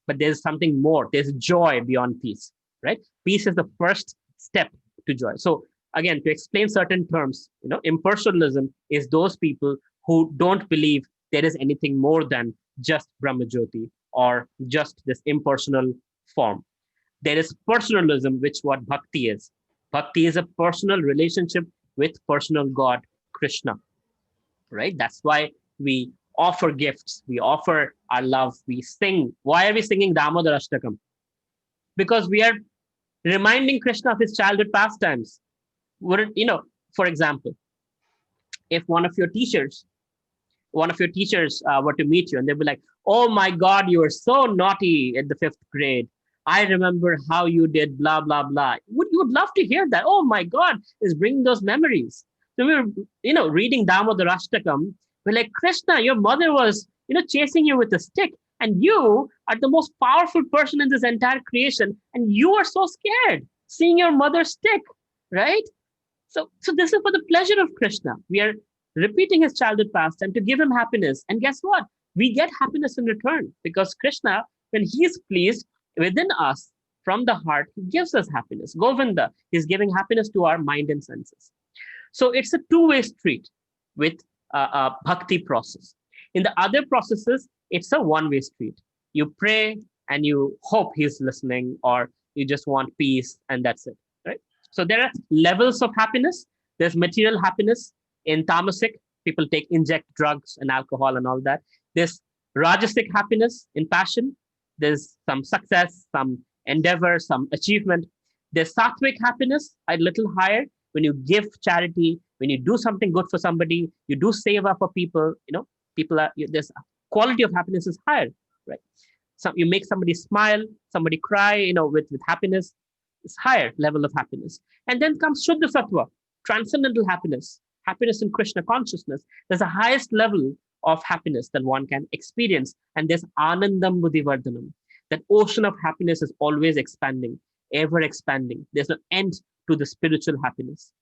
But there's something more. There's joy beyond peace, right? Peace is the first step to joy. So again, to explain certain terms, impersonalism is those people who don't believe there is anything more than just Brahma Jyoti or just this impersonal form. There is personalism, which what bhakti is. Bhakti is a personal relationship with personal God, Krishna, right? That's why we offer gifts, we offer our love, we sing. Why are we singing Damodar Ashtakam? Because we are reminding Krishna of his childhood pastimes. For example, if one of your teachers were to meet you and they'll be like, oh my God, you were so naughty in the 5th grade. I remember how you did blah, blah, blah. You would love to hear that. Oh my God, it's bringing those memories. So we were, reading Damodar Ashtakam. We're like, Krishna, your mother was, chasing you with a stick. And you are the most powerful person in this entire creation. And you are so scared seeing your mother's stick, right? So this is for the pleasure of Krishna. We are repeating his childhood pastime to give him happiness. And guess what? We get happiness in return because Krishna, when he is pleased within us from the heart, he gives us happiness. Govinda is giving happiness to our mind and senses. So it's a two-way street with a bhakti process. In the other processes, it's a one-way street. You pray and you hope he's listening, or you just want peace and that's it, right? So there are levels of happiness. There's material happiness. In tamasic, people inject drugs and alcohol and all that. There's rajasic happiness in passion. There's some success, some endeavor, some achievement. There's sattvic happiness, a little higher, when you give charity, when you do something good for somebody, you do seva for people, there's quality of happiness is higher, right? So you make somebody smile, somebody cry, with happiness. It's higher level of happiness. And then comes Shuddha Sattva, transcendental happiness in Krishna consciousness. There's the highest level of happiness that one can experience. And there's Anandam Buddhivardhanam. That ocean of happiness is always expanding, ever expanding. There's no end to the spiritual happiness.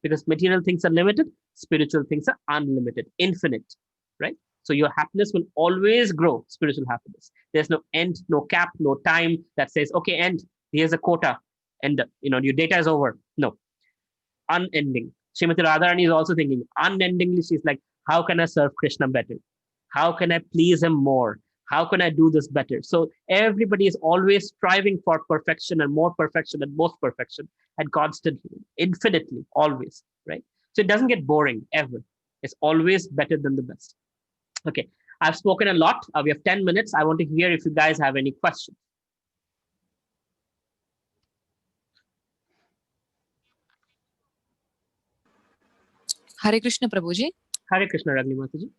Because material things are limited, spiritual things are unlimited, infinite, right? So your happiness will always grow, spiritual happiness. There's no end, no cap, no time that says, okay, end, here's a quota, and your data is over. No, unending. Srimati Radharani is also thinking unendingly. She's like, how can I serve Krishna better? How can I please him more? How can I do this better? So everybody is always striving for perfection and more perfection and most perfection and constantly, infinitely, always, right? So it doesn't get boring ever. It's always better than the best. Okay, I've spoken a lot. We have 10 minutes. I want to hear if you guys have any questions. Hare Krishna Prabhuji. Hare Krishna, Ragni Mataji.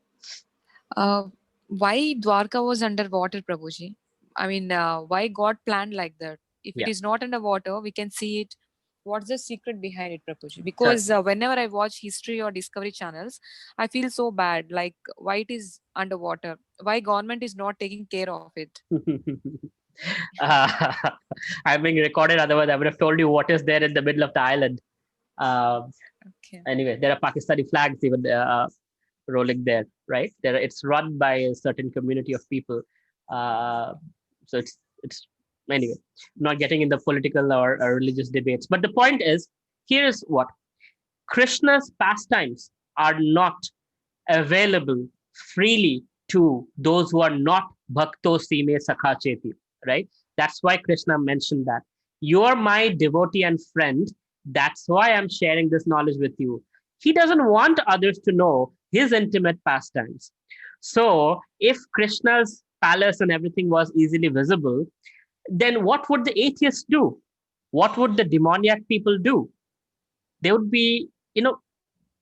Why Dwarka was underwater, Prabhuji? I mean, why God planned like that? If Yeah. it is not underwater, we can see it. What's the secret behind it, Prabhuji? Because whenever I watch history or discovery channels, I feel so bad. Like, why it is underwater? Why government is not taking care of it? I'm being recorded. Otherwise, I would have told you what is there in the middle of the island. Okay. Anyway, there are Pakistani flags even rolling there, right? It's run by a certain community of people. So it's anyway, not getting in the political or religious debates. But the point is, here is what Krishna's pastimes are not available freely to those who are not bhakto sime sakha cheti, right? That's why Krishna mentioned that. You're my devotee and friend. That's why I'm sharing this knowledge with you. He doesn't want others to know his intimate pastimes. So if Krishna's palace and everything was easily visible, then what would the atheists do? What would the demoniac people do? They would be,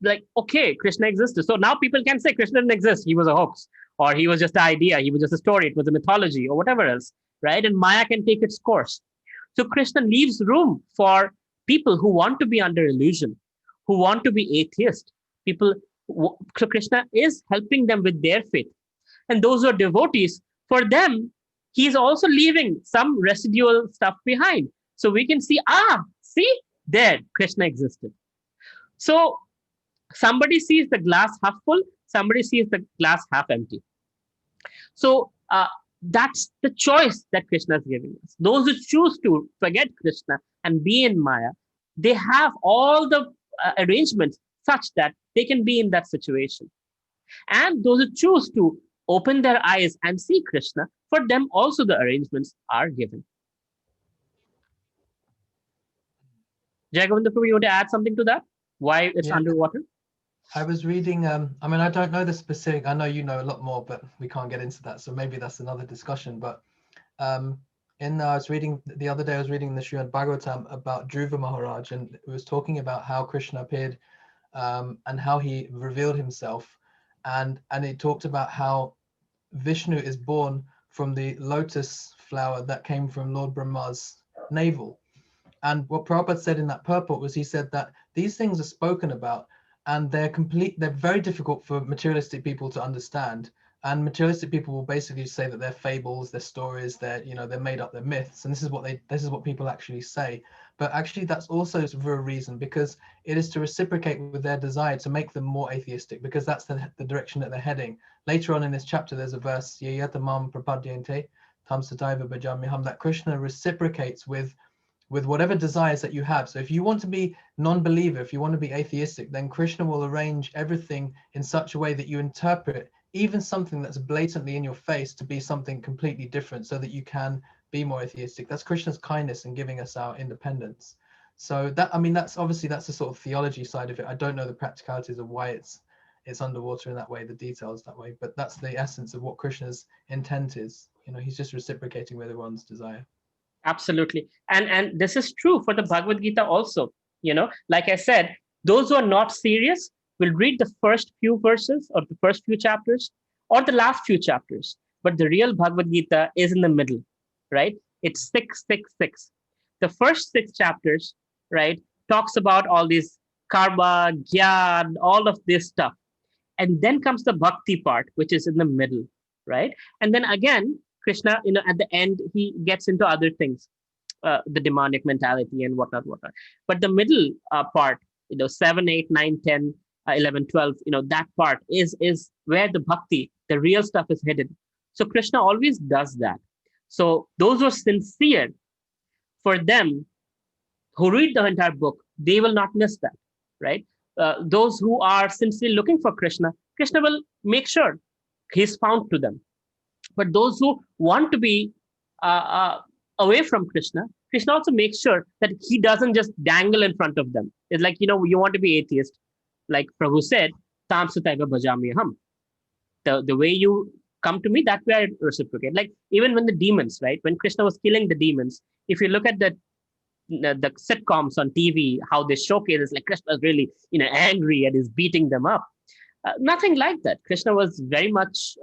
like, okay, Krishna existed. So now people can say Krishna didn't exist. He was a hoax, or he was just an idea. He was just a story. It was a mythology, or whatever else, right? And Maya can take its course. So Krishna leaves room for people who want to be under illusion, who want to be atheist. So Krishna is helping them with their faith. And those who are devotees, for them, he's also leaving some residual stuff behind. So we can see, see, there, Krishna existed. So somebody sees the glass half full, somebody sees the glass half empty. So that's the choice that Krishna is giving us. Those who choose to forget Krishna and be in Maya, they have all the arrangements such that they can be in that situation. And those who choose to open their eyes and see Krishna, for them also the arrangements are given. Jagavinda Prabhu, you want to add something to that? Why it's underwater? I was reading, I mean, I don't know the specific, I know you know a lot more, but we can't get into that. So maybe that's another discussion. But I was reading the other day, I was reading the Srimad Bhagavatam about Dhruva Maharaj, and it was talking about how Krishna appeared and how he revealed himself. And it talked about how Vishnu is born from the lotus flower that came from Lord Brahma's navel. And what Prabhupada said in that purport was, he said that these things are spoken about, and they're very difficult for materialistic people to understand. And materialistic people will basically say that they're fables, they're stories, they're made up, they're myths. And this is what people actually say. But actually, that's also for a reason, because it is to reciprocate with their desire to make them more atheistic, because that's the direction that they're heading. Later on in this chapter, there's a verse, Yayatamam prapadyante tam sataiva bhajamyaham, that Krishna reciprocates with whatever desires that you have. So if you want to be non-believer, if you want to be atheistic, then Krishna will arrange everything in such a way that you interpret even something that's blatantly in your face to be something completely different, so that you can be more atheistic. That's Krishna's kindness in giving us our independence. So that, I mean, that's the sort of theology side of it. I don't know the practicalities of why it's underwater in that way, the details that way, but that's the essence of what Krishna's intent is. He's just reciprocating with everyone's desire. Absolutely. And this is true for the Bhagavad Gita also. Like I said, those who are not serious will read the first few verses or the first few chapters or the last few chapters. But the real Bhagavad Gita is in the middle, right? It's 666. The first 6 chapters, right, talks about all these karma, gyan, all of this stuff. And then comes the bhakti part, which is in the middle, right? And then again, Krishna, at the end, he gets into other things, the demonic mentality and whatnot. But the middle part, 7, 8, 9, 10, 11, 12, that part is where the bhakti, the real stuff is hidden. So Krishna always does that. So those who are sincere, for them, who read the entire book, they will not miss that, right? those who are sincerely looking for Krishna, Krishna will make sure he's found to them. But those who want to be away from Krishna, Krishna also makes sure that he doesn't just dangle in front of them. It's like, you want to be atheist, like Prabhu said, Tam Sutaiva Bhajami Aham. The way you come to me, that way I reciprocate. Like even when the demons, right? When Krishna was killing the demons, if you look at the sitcoms on TV, how they showcase is like Krishna's really, angry and is beating them up. Nothing like that. Krishna was very much,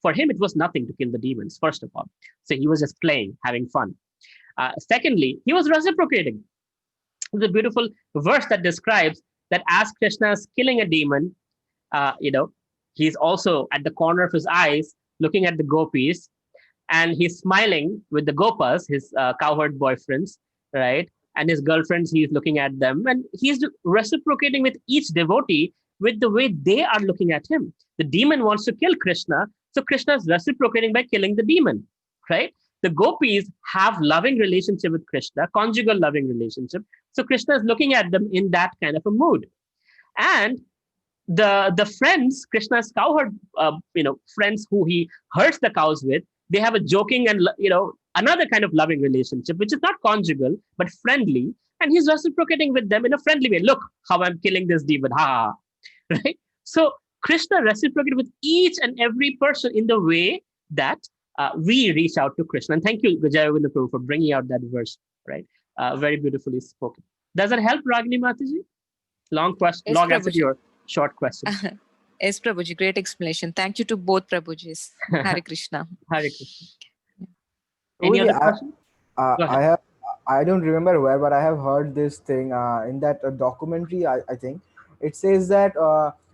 for him, it was nothing to kill the demons, first of all. So he was just playing, having fun. Secondly, he was reciprocating. There's a beautiful verse that describes that as Krishna is killing a demon, he's also at the corner of his eyes looking at the gopis, and he's smiling with the gopas, his cowherd boyfriends, right? And his girlfriends, he's looking at them, and he's reciprocating with each devotee with the way they are looking at him. The demon wants to kill Krishna, so Krishna is reciprocating by killing the demon, right? The gopis have loving relationship with Krishna, conjugal loving relationship. So Krishna is looking at them in that kind of a mood. And the friends, Krishna's cowherd, friends who he herds the cows with, they have a joking and, another kind of loving relationship, which is not conjugal, but friendly. And he's reciprocating with them in a friendly way. Look how I'm killing this demon, ha, right? So Krishna reciprocated with each and every person in the way that we reach out to Krishna. And thank you, Gajayavinda Prabhu, for bringing out that verse, right? Very beautifully spoken. Does that help, Ragini Mataji? Long question, Yes, long answer to Prabhuji. your short question. Yes, Prabhuji, great explanation. Thank you to both Prabhujis. Hare Krishna. Hare Krishna. Any other question? Go ahead. I don't remember where, but I have heard this thing in that documentary. I think it says that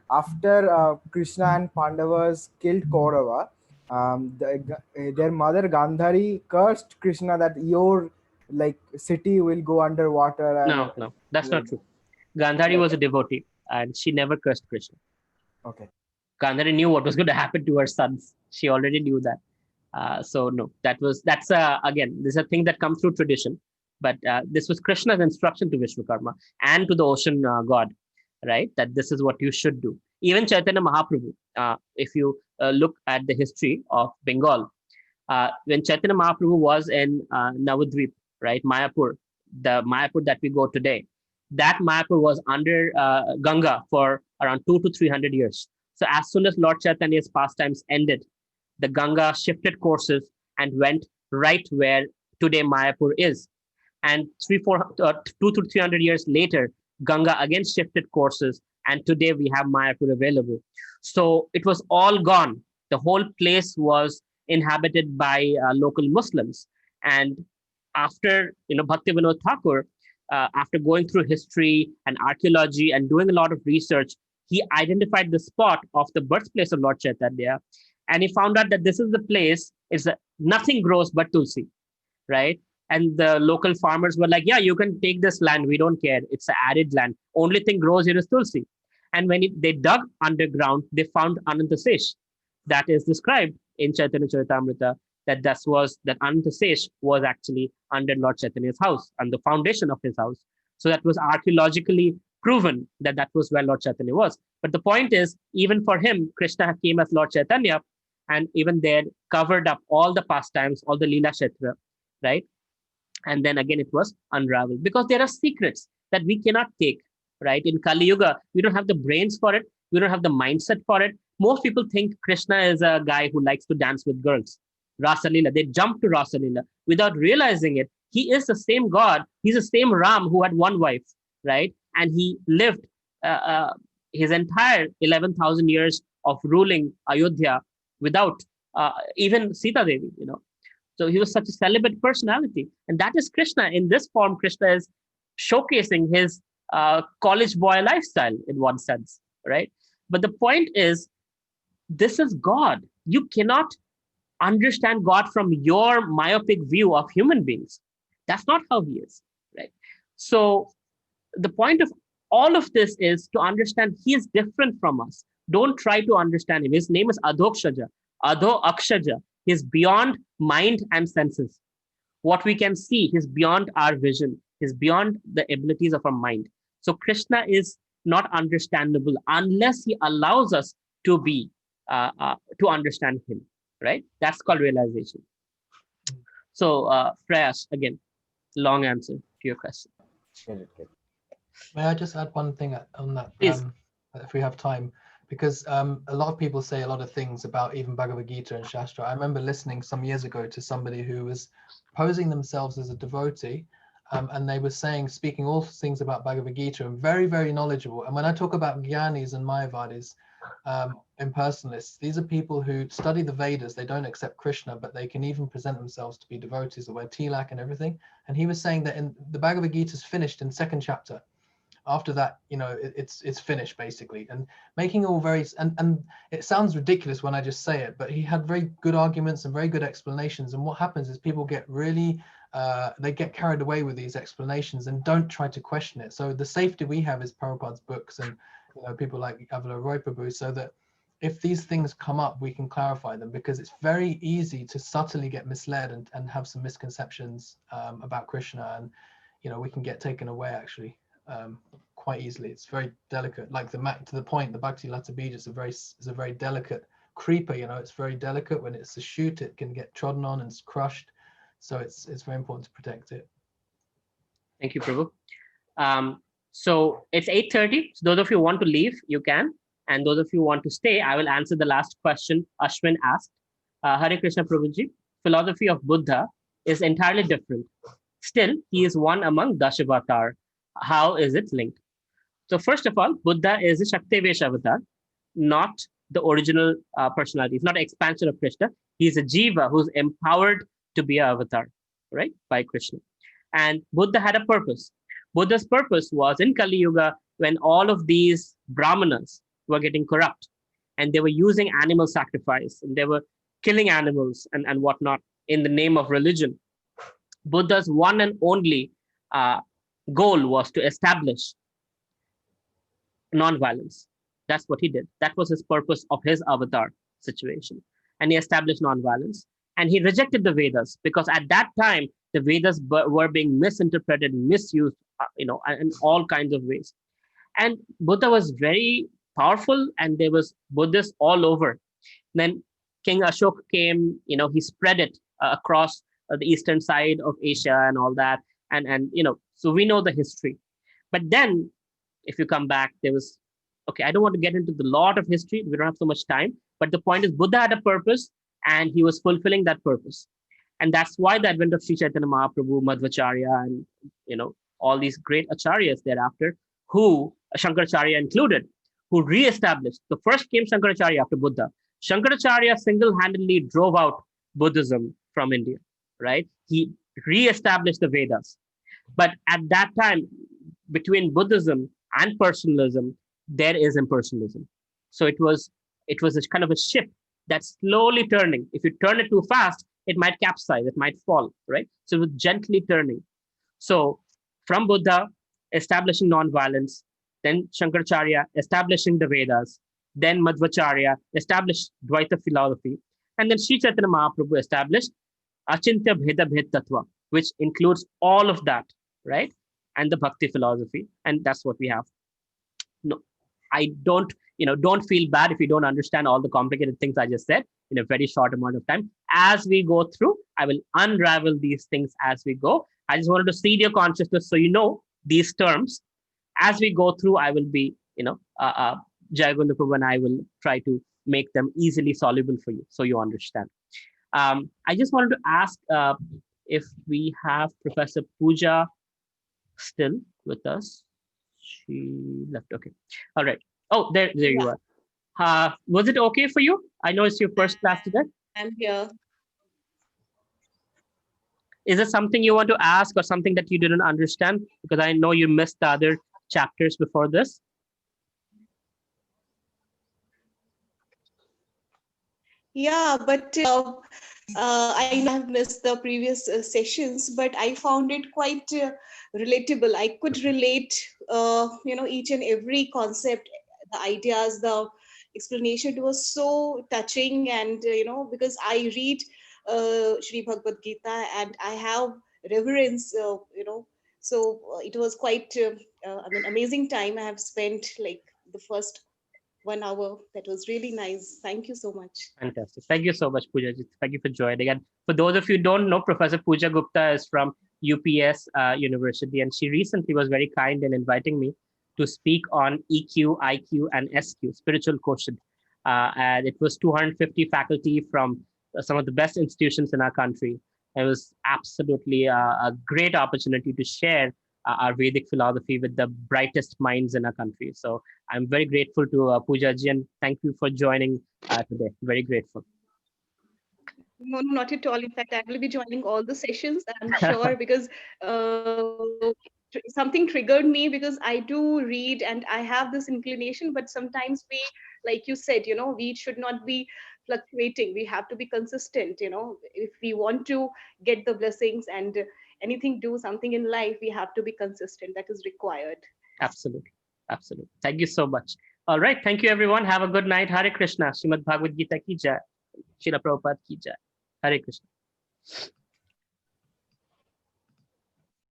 after Krishna and Pandavas killed Kaurava, their mother Gandhari cursed Krishna that your city will go underwater. And No, that's not true. Gandhari was a devotee and she never cursed Krishna. Okay. Gandhari knew what was going to happen to her sons. She already knew that. So no, that's again, this is a thing that comes through tradition. But this was Krishna's instruction to Vishwakarma and to the ocean god, right? That this is what you should do. Even Chaitanya Mahaprabhu, if you look at the history of Bengal, when Chaitanya Mahaprabhu was in Navadvip, right, Mayapur, the Mayapur that we go today, that Mayapur was under Ganga for around 200 to 300 years. So as soon as Lord Chaitanya's pastimes ended, the Ganga shifted courses and went right where today Mayapur is. And 200 to 300 years later, Ganga again shifted courses, and today we have Mayapur available. So it was all gone. The whole place was inhabited by local Muslims. And after Bhaktivinoda Thakur, after going through history and archaeology and doing a lot of research, he identified the spot of the birthplace of Lord Chaitanya, and he found out that this is the place. Nothing grows but tulsi, right? And the local farmers were like, yeah, you can take this land. We don't care. It's an arid land. Only thing grows here is tulsi. And when they dug underground, they found Anantasesh. That is described in Chaitanya Charitamrita, that Anantasesh was actually under Lord Chaitanya's house and the foundation of his house. So that was archaeologically proven that was where Lord Chaitanya was. But the point is, even for him, Krishna came as Lord Chaitanya, and even there covered up all the pastimes, all the Leela Kshetra, right? And then again, it was unraveled because there are secrets that we cannot take, right? In Kali Yuga, we don't have the brains for it. We don't have the mindset for it. Most people think Krishna is a guy who likes to dance with girls. Rasalila, they jump to Rasalila without realizing it. He is the same God. He's the same Ram who had one wife, right? And he lived his entire 11,000 years of ruling Ayodhya without even Sita Devi, So he was such a celibate personality. And that is Krishna. In this form, Krishna is showcasing his college boy lifestyle in one sense, right? But the point is, this is God. You cannot understand God from your myopic view of human beings. That's not how he is, right? So the point of all of this is to understand he is different from us. Don't try to understand him. His name is Adhokshaja, Adho Akshaja. He's beyond mind and senses. What we can see is beyond our vision, is beyond the abilities of our mind. So Krishna is not understandable unless he allows us to be to understand him, right? That's called realization. So Prayas, again, long answer to your question. Get it, get it. May I just add one thing on that, Please. if we have time? Because a lot of people say a lot of things about even Bhagavad Gita and Shastra. I remember listening some years ago to somebody who was posing themselves as a devotee, and they were speaking all things about Bhagavad Gita, and very, very knowledgeable. And when I talk about Gyanis and Mayavadis, impersonalists, these are people who study the Vedas. They don't accept Krishna, but they can even present themselves to be devotees. They wear tilak and everything. And he was saying that in the Bhagavad Gita is finished in second chapter. After that, it's finished basically, and making all very, and it sounds ridiculous when I just say it, but he had very good arguments and very good explanations. And what happens is people get really, they get carried away with these explanations and don't try to question it. So the safety we have is Prabhupada's books and people like Avelo Roy Prabhu, so that if these things come up, we can clarify them, because it's very easy to subtly get misled and have some misconceptions about Krishna, and we can get taken away actually. Quite easily. It's very delicate, like to the point, the Bhakti Lata Bija is a very delicate creeper. It's very delicate. When it's a shoot, it can get trodden on and it's crushed. So it's very important to protect it. Thank you, Prabhu. So it's 8:30. So those of you who want to leave, you can. And those of you who want to stay, I will answer the last question Ashwin asked. Hare Krishna Prabhuji, philosophy of Buddha is entirely different. Still, he is one among Dashavatar. How is it linked? So first of all, Buddha is a Shaktivesh avatar, not the original personality. It's not an expansion of Krishna. He's a jiva who's empowered to be an avatar, right, by Krishna. And Buddha had a purpose. Buddha's purpose was in Kali Yuga, when all of these brahmanas were getting corrupt and they were using animal sacrifice and they were killing animals and whatnot in the name of religion. Buddha's one and only goal was to establish non-violence. That's what he did. That was his purpose of his avatar situation. And he established non-violence. And he rejected the Vedas because at that time, the Vedas were being misinterpreted, misused, in all kinds of ways. And Buddha was very powerful, and there was Buddhists all over. Then King Ashok came, he spread it across the eastern side of Asia and all that. And so we know the history. But then if you come back, there was, okay, I don't want to get into the lot of history. We don't have so much time. But the point is, Buddha had a purpose and he was fulfilling that purpose. And that's why the advent of Sri Chaitanya Mahaprabhu, Madhvacharya, and, all these great acharyas thereafter, who, Shankaracharya included, who re-established. The first came Shankaracharya after Buddha. Shankaracharya single-handedly drove out Buddhism from India, right? He re-established the Vedas. But at that time, between Buddhism and personalism, there is impersonalism. So it was a kind of a ship that's slowly turning. If you turn it too fast, it might capsize, it might fall, right? So it was gently turning. So from Buddha establishing non-violence, then Shankaracharya establishing the Vedas, then Madhvacharya established Dvaita philosophy, and then Sri Chaitanya Mahaprabhu established Achintya Bheda Bhed Tattva, which includes all of that, right? And the Bhakti philosophy, and that's what we have. No, I don't feel bad if you don't understand all the complicated things I just said in a very short amount of time. As we go through, I will unravel these things as we go. I just wanted to seed your consciousness so you know these terms. As we go through, I will be, Jayagunda Prabhu, and I will try to make them easily soluble for you so you understand. I just wanted to ask if we have Professor Pooja still with us. She left. Okay. All right. Oh, there you are. Was it okay for you? I know it's your first class today. I'm here. Is there something you want to ask or something that you didn't understand? Because I know you missed the other chapters before this. Yeah, but I know I've missed the previous sessions, but I found it quite relatable. I could relate, each and every concept, the ideas, the explanation. It was so touching, and because I read Sri Bhagavad Gita and I have reverence, so it was quite amazing time I have spent, like the first 1 hour. That was really nice. Thank you so much. Fantastic. Thank you so much, Pooja. Thank you for joining. And for those of you who don't know, Professor Pooja Gupta is from UPS University, and she recently was very kind in inviting me to speak on EQ, IQ, and SQ, spiritual quotient. And it was 250 faculty from some of the best institutions in our country. It was absolutely a great opportunity to share our Vedic philosophy with the brightest minds in our country. So I'm very grateful to Pooja ji, and thank you for joining today. Very grateful. No, not at all. In fact, I will be joining all the sessions, I'm sure, because something triggered me, because I do read and I have this inclination, but sometimes we, like you said, we should not be fluctuating. We have to be consistent. If we want to get the blessings and do something in life, we have to be consistent. That is required. Absolutely. Absolutely. Thank you so much. All right. Thank you, everyone. Have a good night. Hare Krishna. Srimad Bhagavad Gita ki jai. Srila Prabhupada ki jai. Hare Krishna.